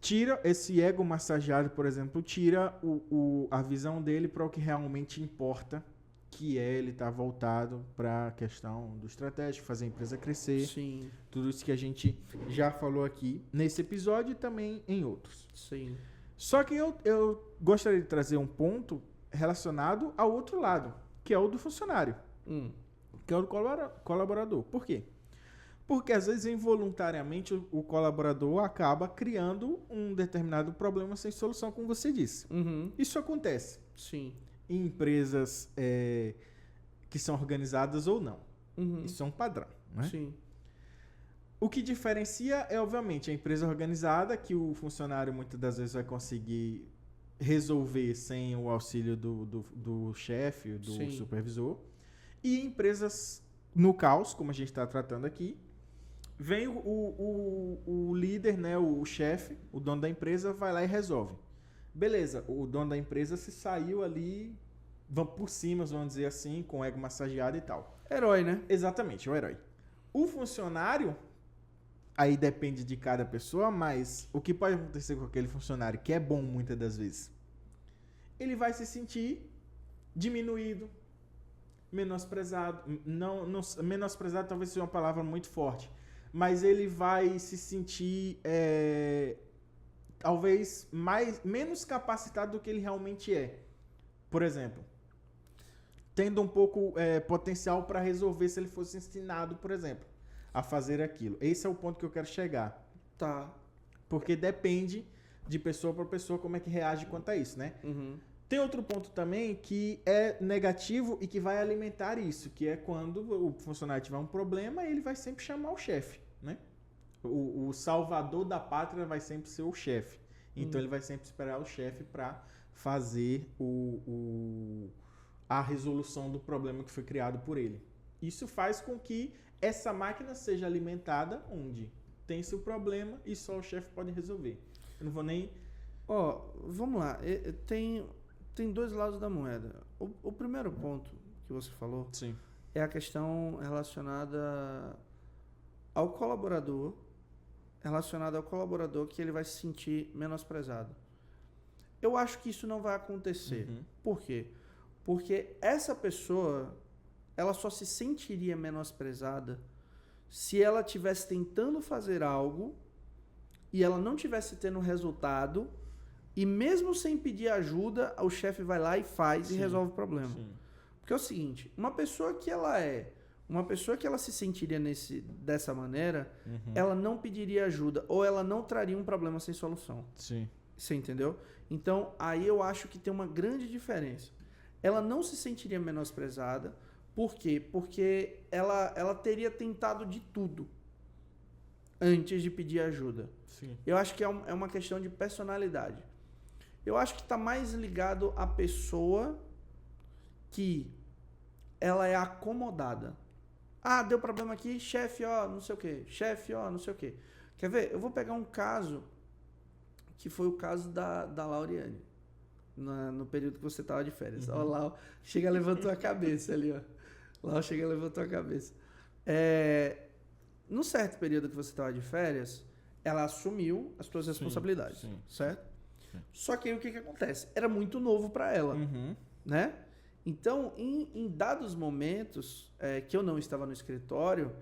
tira esse ego massageado, por exemplo, tira a visão dele para o que realmente importa, que é ele estar voltado para a questão do estratégico, fazer a empresa crescer. Sim. Tudo isso que a gente já falou aqui nesse episódio e também em outros. Sim. Só que eu gostaria de trazer um ponto relacionado ao outro lado, que é o do funcionário, que é o do colaborador. Por quê? Porque às vezes involuntariamente o colaborador acaba criando um determinado problema sem solução, como você disse. Uhum. Isso acontece Sim. em empresas que são organizadas ou não. Uhum. Isso é um padrão, né? Sim. O que diferencia é, obviamente, a empresa organizada, que o funcionário muitas das vezes vai conseguir resolver sem o auxílio do chefe, do Sim. supervisor. E empresas no caos, como a gente está tratando aqui, vem o líder, né, o chefe, o dono da empresa, vai lá e resolve. Beleza, o dono da empresa se saiu ali, por cima, vamos dizer assim, com o ego massageado e tal. Herói, né? Exatamente, o herói. O funcionário, aí depende de cada pessoa, mas o que pode acontecer com aquele funcionário, que é bom muitas das vezes, ele vai se sentir diminuído, menosprezado. Não, menosprezado talvez seja uma palavra muito forte, mas ele vai se sentir talvez menos capacitado do que ele realmente é. Por exemplo, tendo um pouco potencial para resolver se ele fosse ensinado, por exemplo, a fazer aquilo. Esse é o ponto que eu quero chegar. Tá. Porque depende de pessoa para pessoa como é que reage quanto a isso, né? Uhum. Tem outro ponto também que é negativo e que vai alimentar isso, que é quando o funcionário tiver um problema, ele vai sempre chamar o chefe, né? O salvador da pátria vai sempre ser o chefe. Então ele vai sempre esperar o chefe para fazer a resolução do problema que foi criado por ele. Isso faz com que essa máquina seja alimentada onde tem-se o problema e só o chefe pode resolver. Eu não vou nem... Vamos lá. Tem dois lados da moeda. O primeiro ponto que você falou Sim. é a questão relacionada ao colaborador, que ele vai se sentir menosprezado. Eu acho que isso não vai acontecer. Uhum. Por quê? Porque essa pessoa, ela só se sentiria menosprezada se ela estivesse tentando fazer algo e ela não estivesse tendo resultado, e mesmo sem pedir ajuda, o chefe vai lá e faz e resolve o problema. Sim. Porque é o seguinte, uma pessoa que ela se sentiria dessa maneira, ela não pediria ajuda ou ela não traria um problema sem solução. Sim. Você entendeu? Então, aí eu acho que tem uma grande diferença. Ela não se sentiria menosprezada Por quê? Porque ela teria tentado de tudo antes de pedir ajuda. Sim. Eu acho que é uma questão de personalidade. Eu acho que está mais ligado à pessoa que ela é acomodada. Ah, deu problema aqui, chefe, ó, não sei o quê. Chefe, ó, não sei o quê. Quer ver? Eu vou pegar um caso que foi o caso da Lauriane. No período que você estava de férias. Ó, lá, chega, levantou a cabeça ali, ó. Lá, chega, levantou a cabeça. Num certo período que você estava de férias, ela assumiu as suas responsabilidades, sim, certo? Sim. Só que aí o que acontece? Era muito novo para ela, né? Então, em dados momentos que eu não estava no escritório,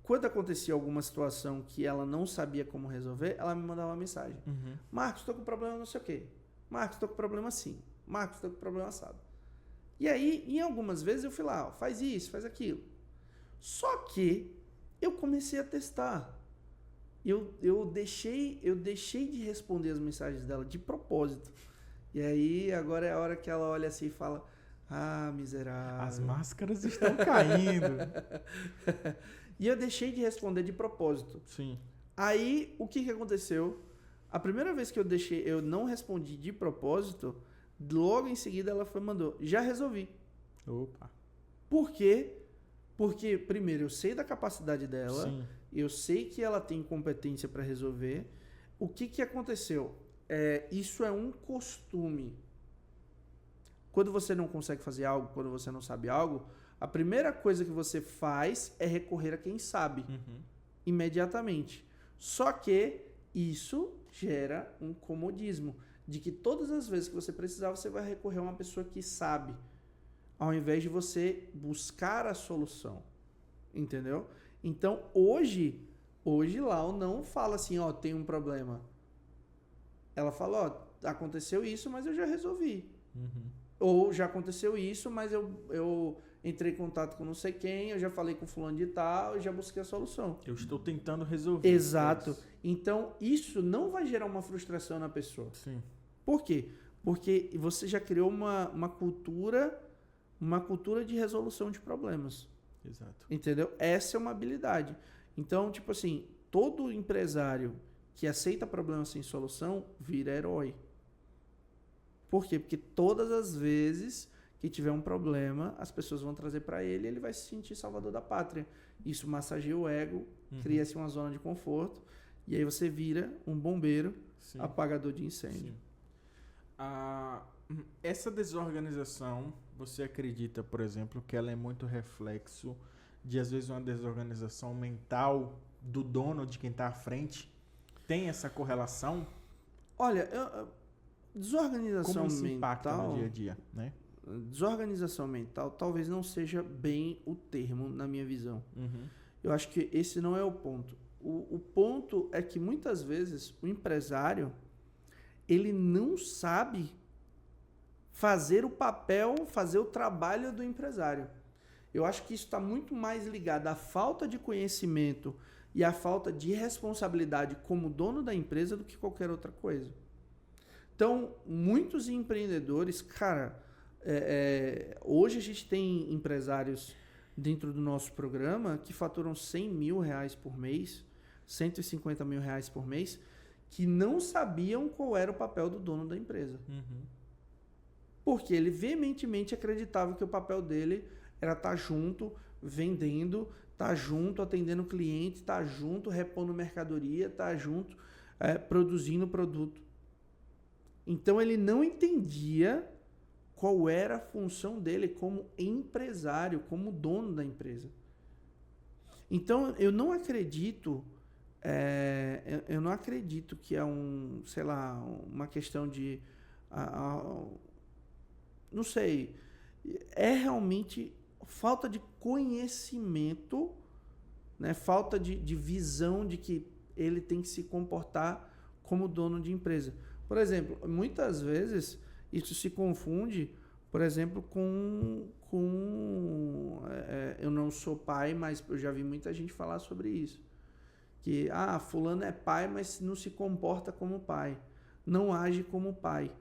quando acontecia alguma situação que ela não sabia como resolver, ela me mandava uma mensagem. Marcos, estou com problema não sei o quê. Marcos, estou com problema assim. Marcos, estou com problema assado. E aí, em algumas vezes, eu fui lá, ó, faz isso, faz aquilo. Só que eu comecei a testar. Eu deixei de responder as mensagens dela de propósito. E aí, agora é a hora que ela olha assim e fala, ah, miserável. As máscaras estão caindo. E eu deixei de responder de propósito. Sim. Aí, o que aconteceu? A primeira vez que eu não respondi de propósito, logo em seguida ela mandou, já resolvi. Opa. Por quê? Porque, primeiro, eu sei da capacidade dela, Sim. eu sei que ela tem competência para resolver. O que aconteceu? Isso é um costume. Quando você não consegue fazer algo, quando você não sabe algo, a primeira coisa que você faz é recorrer a quem sabe, imediatamente. Só que isso gera um comodismo, de que todas as vezes que você precisar, você vai recorrer a uma pessoa que sabe, ao invés de você buscar a solução, entendeu? Então, hoje Lau não fala assim, ó, tem um problema. Ela fala, ó, aconteceu isso, mas eu já resolvi. Ou já aconteceu isso, mas eu entrei em contato com não sei quem, eu já falei com fulano de tal, eu já busquei a solução. Eu estou tentando resolver. Exato. Então, isso não vai gerar uma frustração na pessoa. Sim. Por quê? Porque você já criou uma cultura de resolução de problemas. Exato. Entendeu? Essa é uma habilidade. Então, tipo assim, todo empresário que aceita problemas sem solução vira herói. Por quê? Porque todas as vezes que tiver um problema, as pessoas vão trazer para ele e ele vai se sentir salvador da pátria. Isso massageia o ego, cria-se uma zona de conforto e aí você vira um bombeiro, apagador de incêndio. Essa desorganização, você acredita, por exemplo, que ela é muito reflexo de, às vezes, uma desorganização mental do dono, de quem está à frente? Tem essa correlação? Olha, desorganização Como isso mental impacta no dia a dia, né? Desorganização mental talvez não seja bem o termo, na minha visão. Eu acho que esse não é o ponto. O ponto é que muitas vezes o empresário ele não sabe fazer o trabalho do empresário. Eu acho que isso está muito mais ligado à falta de conhecimento e à falta de responsabilidade como dono da empresa do que qualquer outra coisa. Então, muitos empreendedores, cara, hoje a gente tem empresários dentro do nosso programa que faturam R$100 mil por mês, R$150 mil por mês, que não sabiam qual era o papel do dono da empresa. Porque ele veementemente acreditava que o papel dele era estar junto, vendendo, estar junto, atendendo o cliente, estar junto, repondo mercadoria, estar junto, produzindo produto. Então ele não entendia qual era a função dele como empresário, como dono da empresa. Então eu não acredito, que é uma questão de, não sei, é realmente falta de conhecimento, né? Falta de visão de que ele tem que se comportar como dono de empresa. Por exemplo, muitas vezes isso se confunde, por exemplo, com eu não sou pai, mas eu já vi muita gente falar sobre isso. Que, fulano é pai, mas não se comporta como pai. Não age como pai.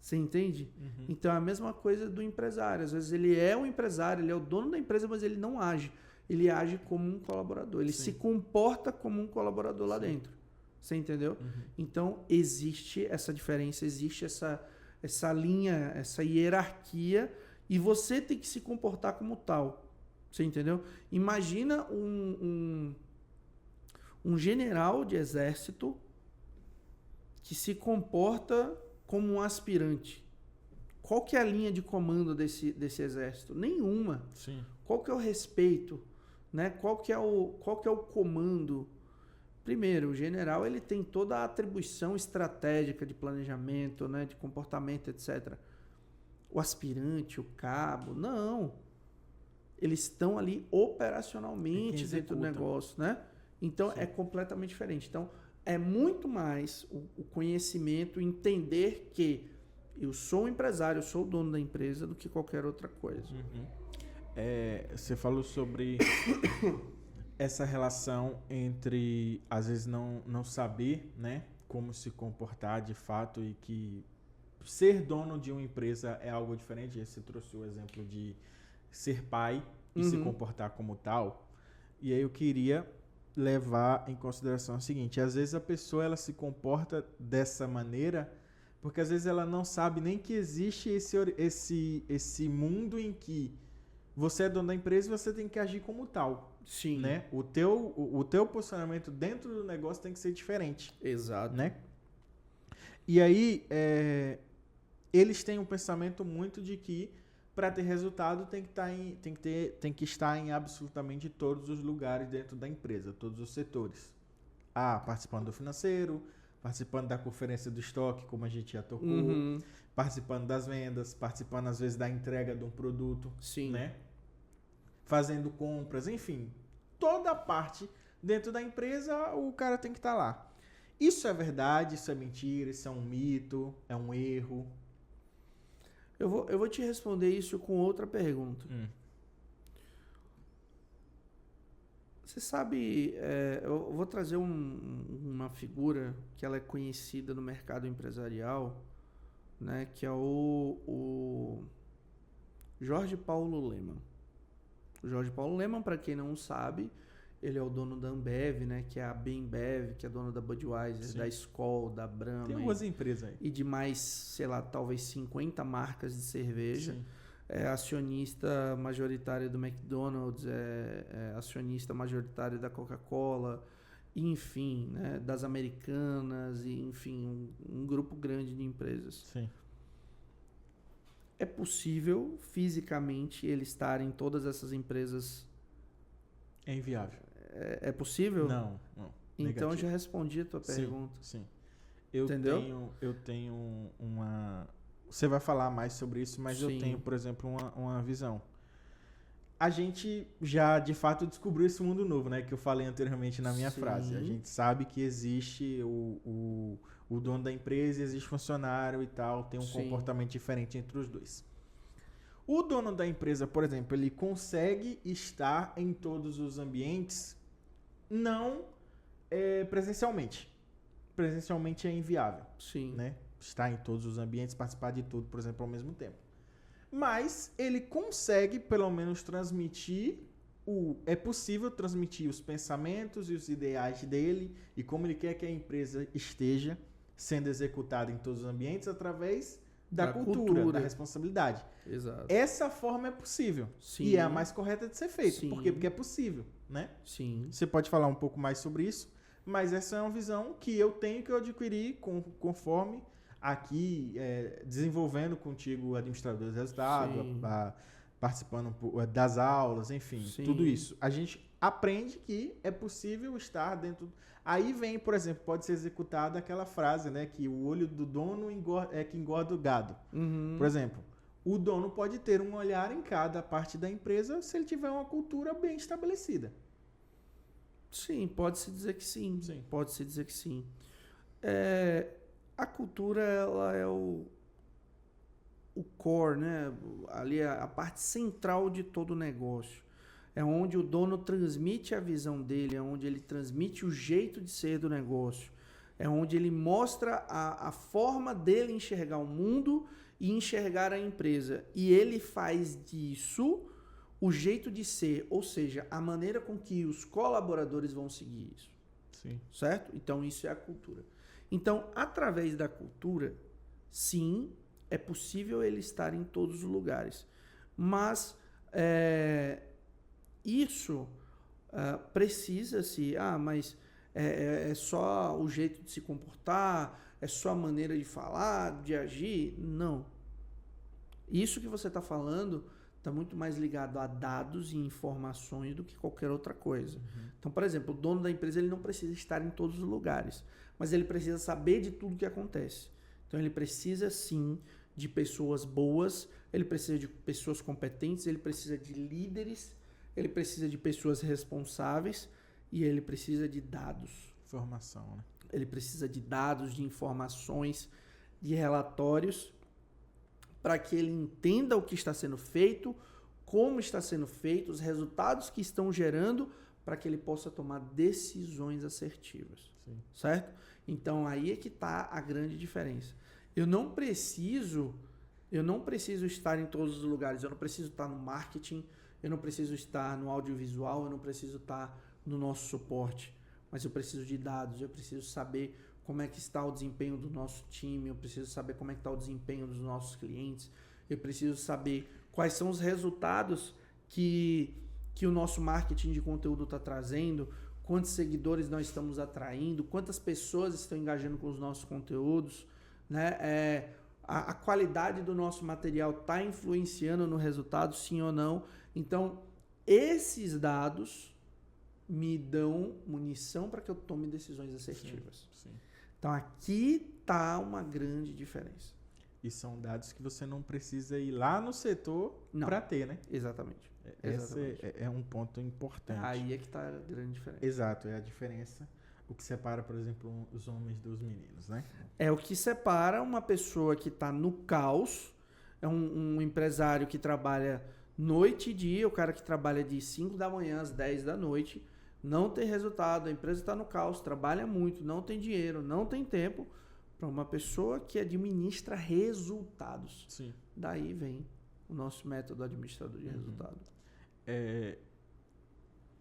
Você entende? Uhum. Então é a mesma coisa do empresário. Às vezes ele é um empresário, ele é o dono da empresa, mas ele não age. Ele age como um colaborador. Ele se comporta como um colaborador lá dentro. Você entendeu? Então existe essa diferença, existe essa linha, essa hierarquia, e você tem que se comportar como tal. Você entendeu? Imagina um general de exército que se comporta como um aspirante. Qual que é a linha de comando desse exército? Nenhuma. Sim. Qual que é o respeito? Né? Qual que é o comando? Primeiro, o general ele tem toda a atribuição estratégica de planejamento, né? De comportamento, etc. O aspirante, o cabo, não. Eles estão ali operacionalmente dentro do negócio, né? Então, é completamente diferente. Então, é muito mais o conhecimento, entender que eu sou um empresário, eu sou o dono da empresa, do que qualquer outra coisa. Você falou sobre essa relação entre, às vezes, não saber, né, como se comportar de fato, e que ser dono de uma empresa é algo diferente. Você trouxe o exemplo de ser pai e se comportar como tal. E aí eu queria levar em consideração o seguinte: às vezes a pessoa ela se comporta dessa maneira porque às vezes ela não sabe nem que existe esse mundo em que você é dono da empresa e você tem que agir como tal. Sim. Né? O teu posicionamento dentro do negócio tem que ser diferente. Exato. Né? E aí, eles têm um pensamento muito de que para ter resultado tem que estar em absolutamente todos os lugares dentro da empresa, todos os setores. Participando do financeiro, participando da conferência do estoque, como a gente já tocou, participando das vendas, participando às vezes da entrega de um produto, né? Fazendo compras, enfim, toda a parte dentro da empresa o cara tem que estar lá. Isso é verdade, isso é mentira, isso é um mito, é um erro? Eu vou te responder isso com outra pergunta. Você sabe, eu vou trazer uma figura que ela é conhecida no mercado empresarial, né, que é o Jorge Paulo Lemann. O Jorge Paulo Lemann, para quem não sabe, ele é o dono da Ambev, né, que é a Bembev, que é dona da Budweiser, da Skol, da Brahma. Tem algumas empresas aí. E de mais, sei lá, talvez 50 marcas de cerveja. Sim. É acionista majoritário do McDonald's, é acionista majoritário da Coca-Cola, enfim, né, das Americanas, e, enfim, um grupo grande de empresas. Sim. É possível, fisicamente, ele estar em todas essas empresas? É inviável. É possível? Não. Então eu já respondi a tua pergunta. Sim. Entendeu? Eu tenho uma... Você vai falar mais sobre isso, mas eu tenho, por exemplo, uma visão. A gente já, de fato, descobriu esse mundo novo, né? Que eu falei anteriormente na minha frase. A gente sabe que existe o dono da empresa, existe funcionário e tal, tem um comportamento diferente entre os dois. O dono da empresa, por exemplo, ele consegue estar em todos os ambientes, não presencialmente. Presencialmente é inviável. Sim. Né? Estar em todos os ambientes, participar de tudo, por exemplo, ao mesmo tempo. Mas ele consegue, pelo menos, transmitir é possível transmitir os pensamentos e os ideais dele e como ele quer que a empresa esteja sendo executada em todos os ambientes através da cultura, da responsabilidade. Exato. Essa forma é possível. Sim. E é a mais correta de ser feita. Sim. Por quê? Porque é possível, né? Sim. Você pode falar um pouco mais sobre isso, mas essa é uma visão que eu tenho, que eu adquiri conforme aqui, desenvolvendo contigo o administrador de resultado, participando das aulas, enfim, tudo isso. A gente aprende que é possível estar dentro... Aí vem, por exemplo, pode ser executada aquela frase, né, que o olho do dono é que engorda o gado. Por exemplo, o dono pode ter um olhar em cada parte da empresa se ele tiver uma cultura bem estabelecida. Sim, pode-se dizer que sim. Pode-se dizer que sim. A cultura, ela é o core, né? Ali é a parte central de todo o negócio. É onde o dono transmite a visão dele, é onde ele transmite o jeito de ser do negócio. É onde ele mostra a forma dele enxergar o mundo e enxergar a empresa. E ele faz disso o jeito de ser, ou seja, a maneira com que os colaboradores vão seguir isso. Sim. Certo? Então, isso é a cultura. Então, através da cultura, sim, é possível ele estar em todos os lugares. Mas isso precisa-se... mas é só o jeito de se comportar, é só a maneira de falar, de agir? Não. Isso que você está falando está muito mais ligado a dados e informações do que qualquer outra coisa. Uhum. Então, por exemplo, o dono da empresa ele não precisa estar em todos os lugares, mas ele precisa saber de tudo que acontece. Então, ele precisa, sim, de pessoas boas, ele precisa de pessoas competentes, ele precisa de líderes, ele precisa de pessoas responsáveis e ele precisa de dados. Informação, né? Ele precisa de dados, de informações, de relatórios, para que ele entenda o que está sendo feito, como está sendo feito, os resultados que estão gerando, para que ele possa tomar decisões assertivas. Sim. Certo? Então, aí é que está a grande diferença. Eu não preciso estar em todos os lugares. Eu não preciso estar no marketing, eu não preciso estar no audiovisual, eu não preciso estar no nosso suporte. Mas eu preciso de dados, eu preciso saber como é que está o desempenho do nosso time, eu preciso saber como é que está o desempenho dos nossos clientes, eu preciso saber quais são os resultados que o nosso marketing de conteúdo está trazendo, quantos seguidores nós estamos atraindo, quantas pessoas estão engajando com os nossos conteúdos, né? A qualidade do nosso material está influenciando no resultado, sim ou não? Então, esses dados me dão munição para que eu tome decisões assertivas. Sim. Então, aqui está uma grande diferença. E são dados que você não precisa ir lá no setor para ter, né? Exatamente. Esse é um ponto importante. Aí é que está a grande diferença. Exato, é a diferença. O que separa, por exemplo, os homens dos meninos, né? É o que separa uma pessoa que está no caos, é um empresário que trabalha noite e dia, o cara que trabalha de 5 da manhã às 10 da noite, não tem resultado, a empresa está no caos, trabalha muito, não tem dinheiro, não tem tempo, para uma pessoa que administra resultados. Sim. Daí vem o nosso método administrador de resultado.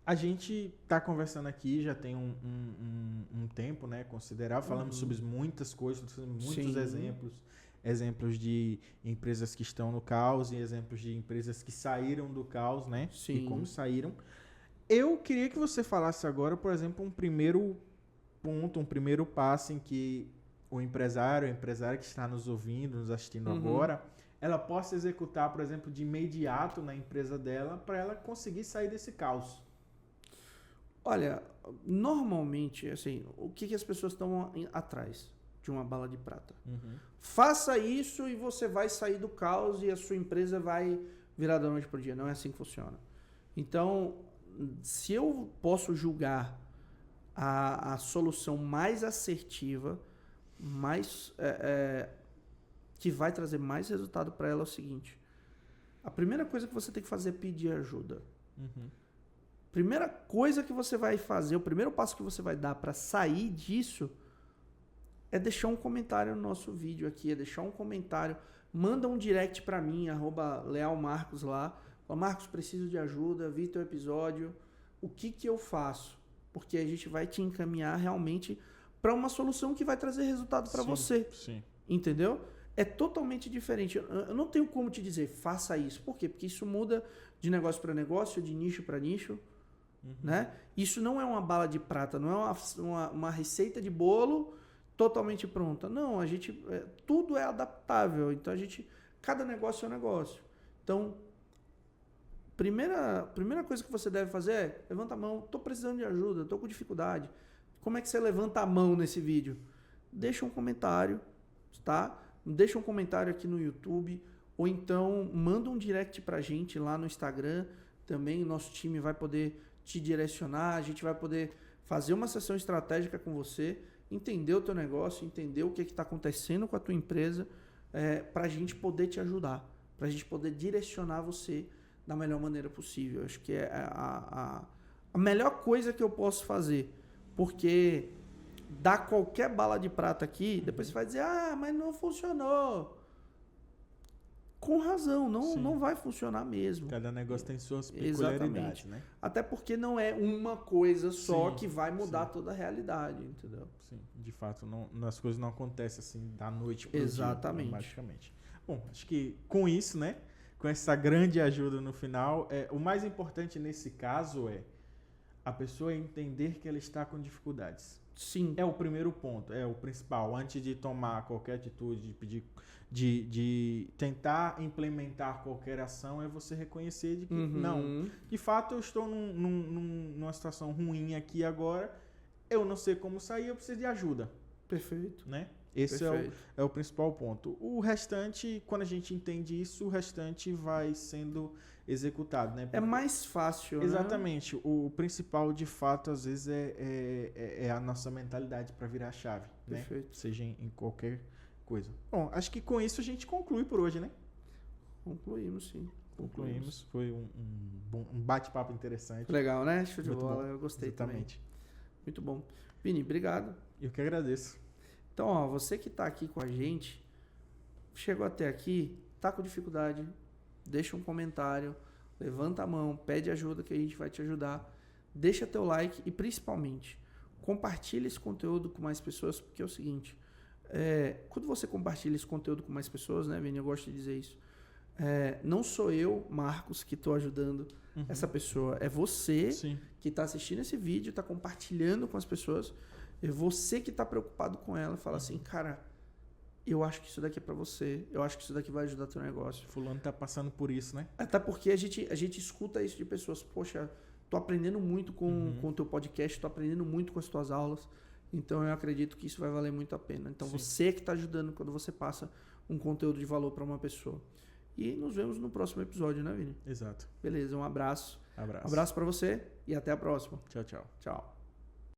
A gente está conversando aqui já tem um tempo, né, considerável, falamos sobre muitas coisas, muitos exemplos de empresas que estão no caos e exemplos de empresas que saíram do caos, né? Sim. E como saíram. Eu queria que você falasse agora, por exemplo, um primeiro ponto, um primeiro passo em que o empresário, a empresária que está nos ouvindo, nos assistindo agora, ela possa executar, por exemplo, de imediato na empresa dela para ela conseguir sair desse caos. Olha, normalmente, assim, o que as pessoas estão atrás de uma bala de prata? Faça isso e você vai sair do caos e a sua empresa vai virar da noite para o dia. Não é assim que funciona. Então, se eu posso julgar a solução mais assertiva, que vai trazer mais resultado para ela é o seguinte. A primeira coisa que você tem que fazer é pedir ajuda. Primeira coisa que você vai fazer, o primeiro passo que você vai dar para sair disso é deixar um comentário no nosso vídeo aqui, é deixar um comentário, manda um direct para mim, @lealmarcos lá, fala, Marcos, preciso de ajuda, vi teu episódio, o que eu faço? Porque a gente vai te encaminhar realmente para uma solução que vai trazer resultado para você. Sim. Entendeu? É totalmente diferente. Eu não tenho como te dizer, faça isso. Por quê? Porque isso muda de negócio para negócio, de nicho para nicho. Né? Isso não é uma bala de prata, não é uma receita de bolo totalmente pronta. Não, tudo é adaptável. Então, cada negócio é um negócio. Então, primeira coisa que você deve fazer é, levanta a mão, estou precisando de ajuda, estou com dificuldade. Como é que você levanta a mão nesse vídeo? Deixa um comentário, tá? Deixa um comentário aqui no YouTube, ou então manda um direct pra gente lá no Instagram, também o nosso time vai poder te direcionar, a gente vai poder fazer uma sessão estratégica com você, entender o teu negócio, entender o que está acontecendo com a tua empresa, para a gente poder te ajudar, para a gente poder direcionar você da melhor maneira possível. Acho que é a melhor coisa que eu posso fazer, porque dá qualquer bala de prata aqui, depois você vai dizer, mas não funcionou. Com razão, não vai funcionar mesmo. Cada negócio tem suas peculiaridades, né? Até porque não é uma coisa só que vai mudar toda a realidade, entendeu? Sim, de fato, as coisas não acontecem assim da noite para o Exatamente. dia, basicamente. Bom, acho que com isso, né? Com essa grande ajuda no final, o mais importante nesse caso é a pessoa entender que ela está com dificuldades. Sim. É o primeiro ponto, é o principal. Antes de tomar qualquer atitude, de pedir, de tentar implementar qualquer ação, é você reconhecer de que não, de fato eu estou numa situação ruim aqui agora, eu não sei como sair, eu preciso de ajuda. Perfeito. Né? Esse é o principal ponto. O restante, quando a gente entende isso, o restante vai sendo executado, né? Porque é mais fácil, exatamente. Né? O principal, de fato, às vezes é a nossa mentalidade para virar a chave, perfeito. Né? Seja em qualquer coisa. Bom, acho que com isso a gente conclui por hoje, né? Concluímos, sim. Concluímos. Foi um bate-papo interessante. Legal, né? Show de Muito bola. bom. Eu gostei exatamente. Também. Muito bom. Vini, obrigado. Eu que agradeço. Então, ó, você que está aqui com a gente, chegou até aqui, tá com dificuldade, deixa um comentário, levanta a mão, pede ajuda que a gente vai te ajudar. Deixa teu like e, principalmente, compartilha esse conteúdo com mais pessoas, porque é o seguinte, quando você compartilha esse conteúdo com mais pessoas, né, Vini, eu gosto de dizer isso, não sou eu, Marcos, que estou ajudando essa pessoa, é você que está assistindo esse vídeo, está compartilhando com as pessoas, é você que está preocupado com ela, fala assim, cara, eu acho que isso daqui é para você, eu acho que isso daqui vai ajudar teu negócio. Fulano tá passando por isso, né? Até porque a gente escuta isso de pessoas, poxa, tô aprendendo muito com o teu podcast, tô aprendendo muito com as tuas aulas, então eu acredito que isso vai valer muito a pena. Então você que está ajudando quando você passa um conteúdo de valor para uma pessoa. E nos vemos no próximo episódio, né, Vini? Exato. Beleza, um abraço. Abraço. Um abraço para você e até a próxima. Tchau, tchau. Tchau.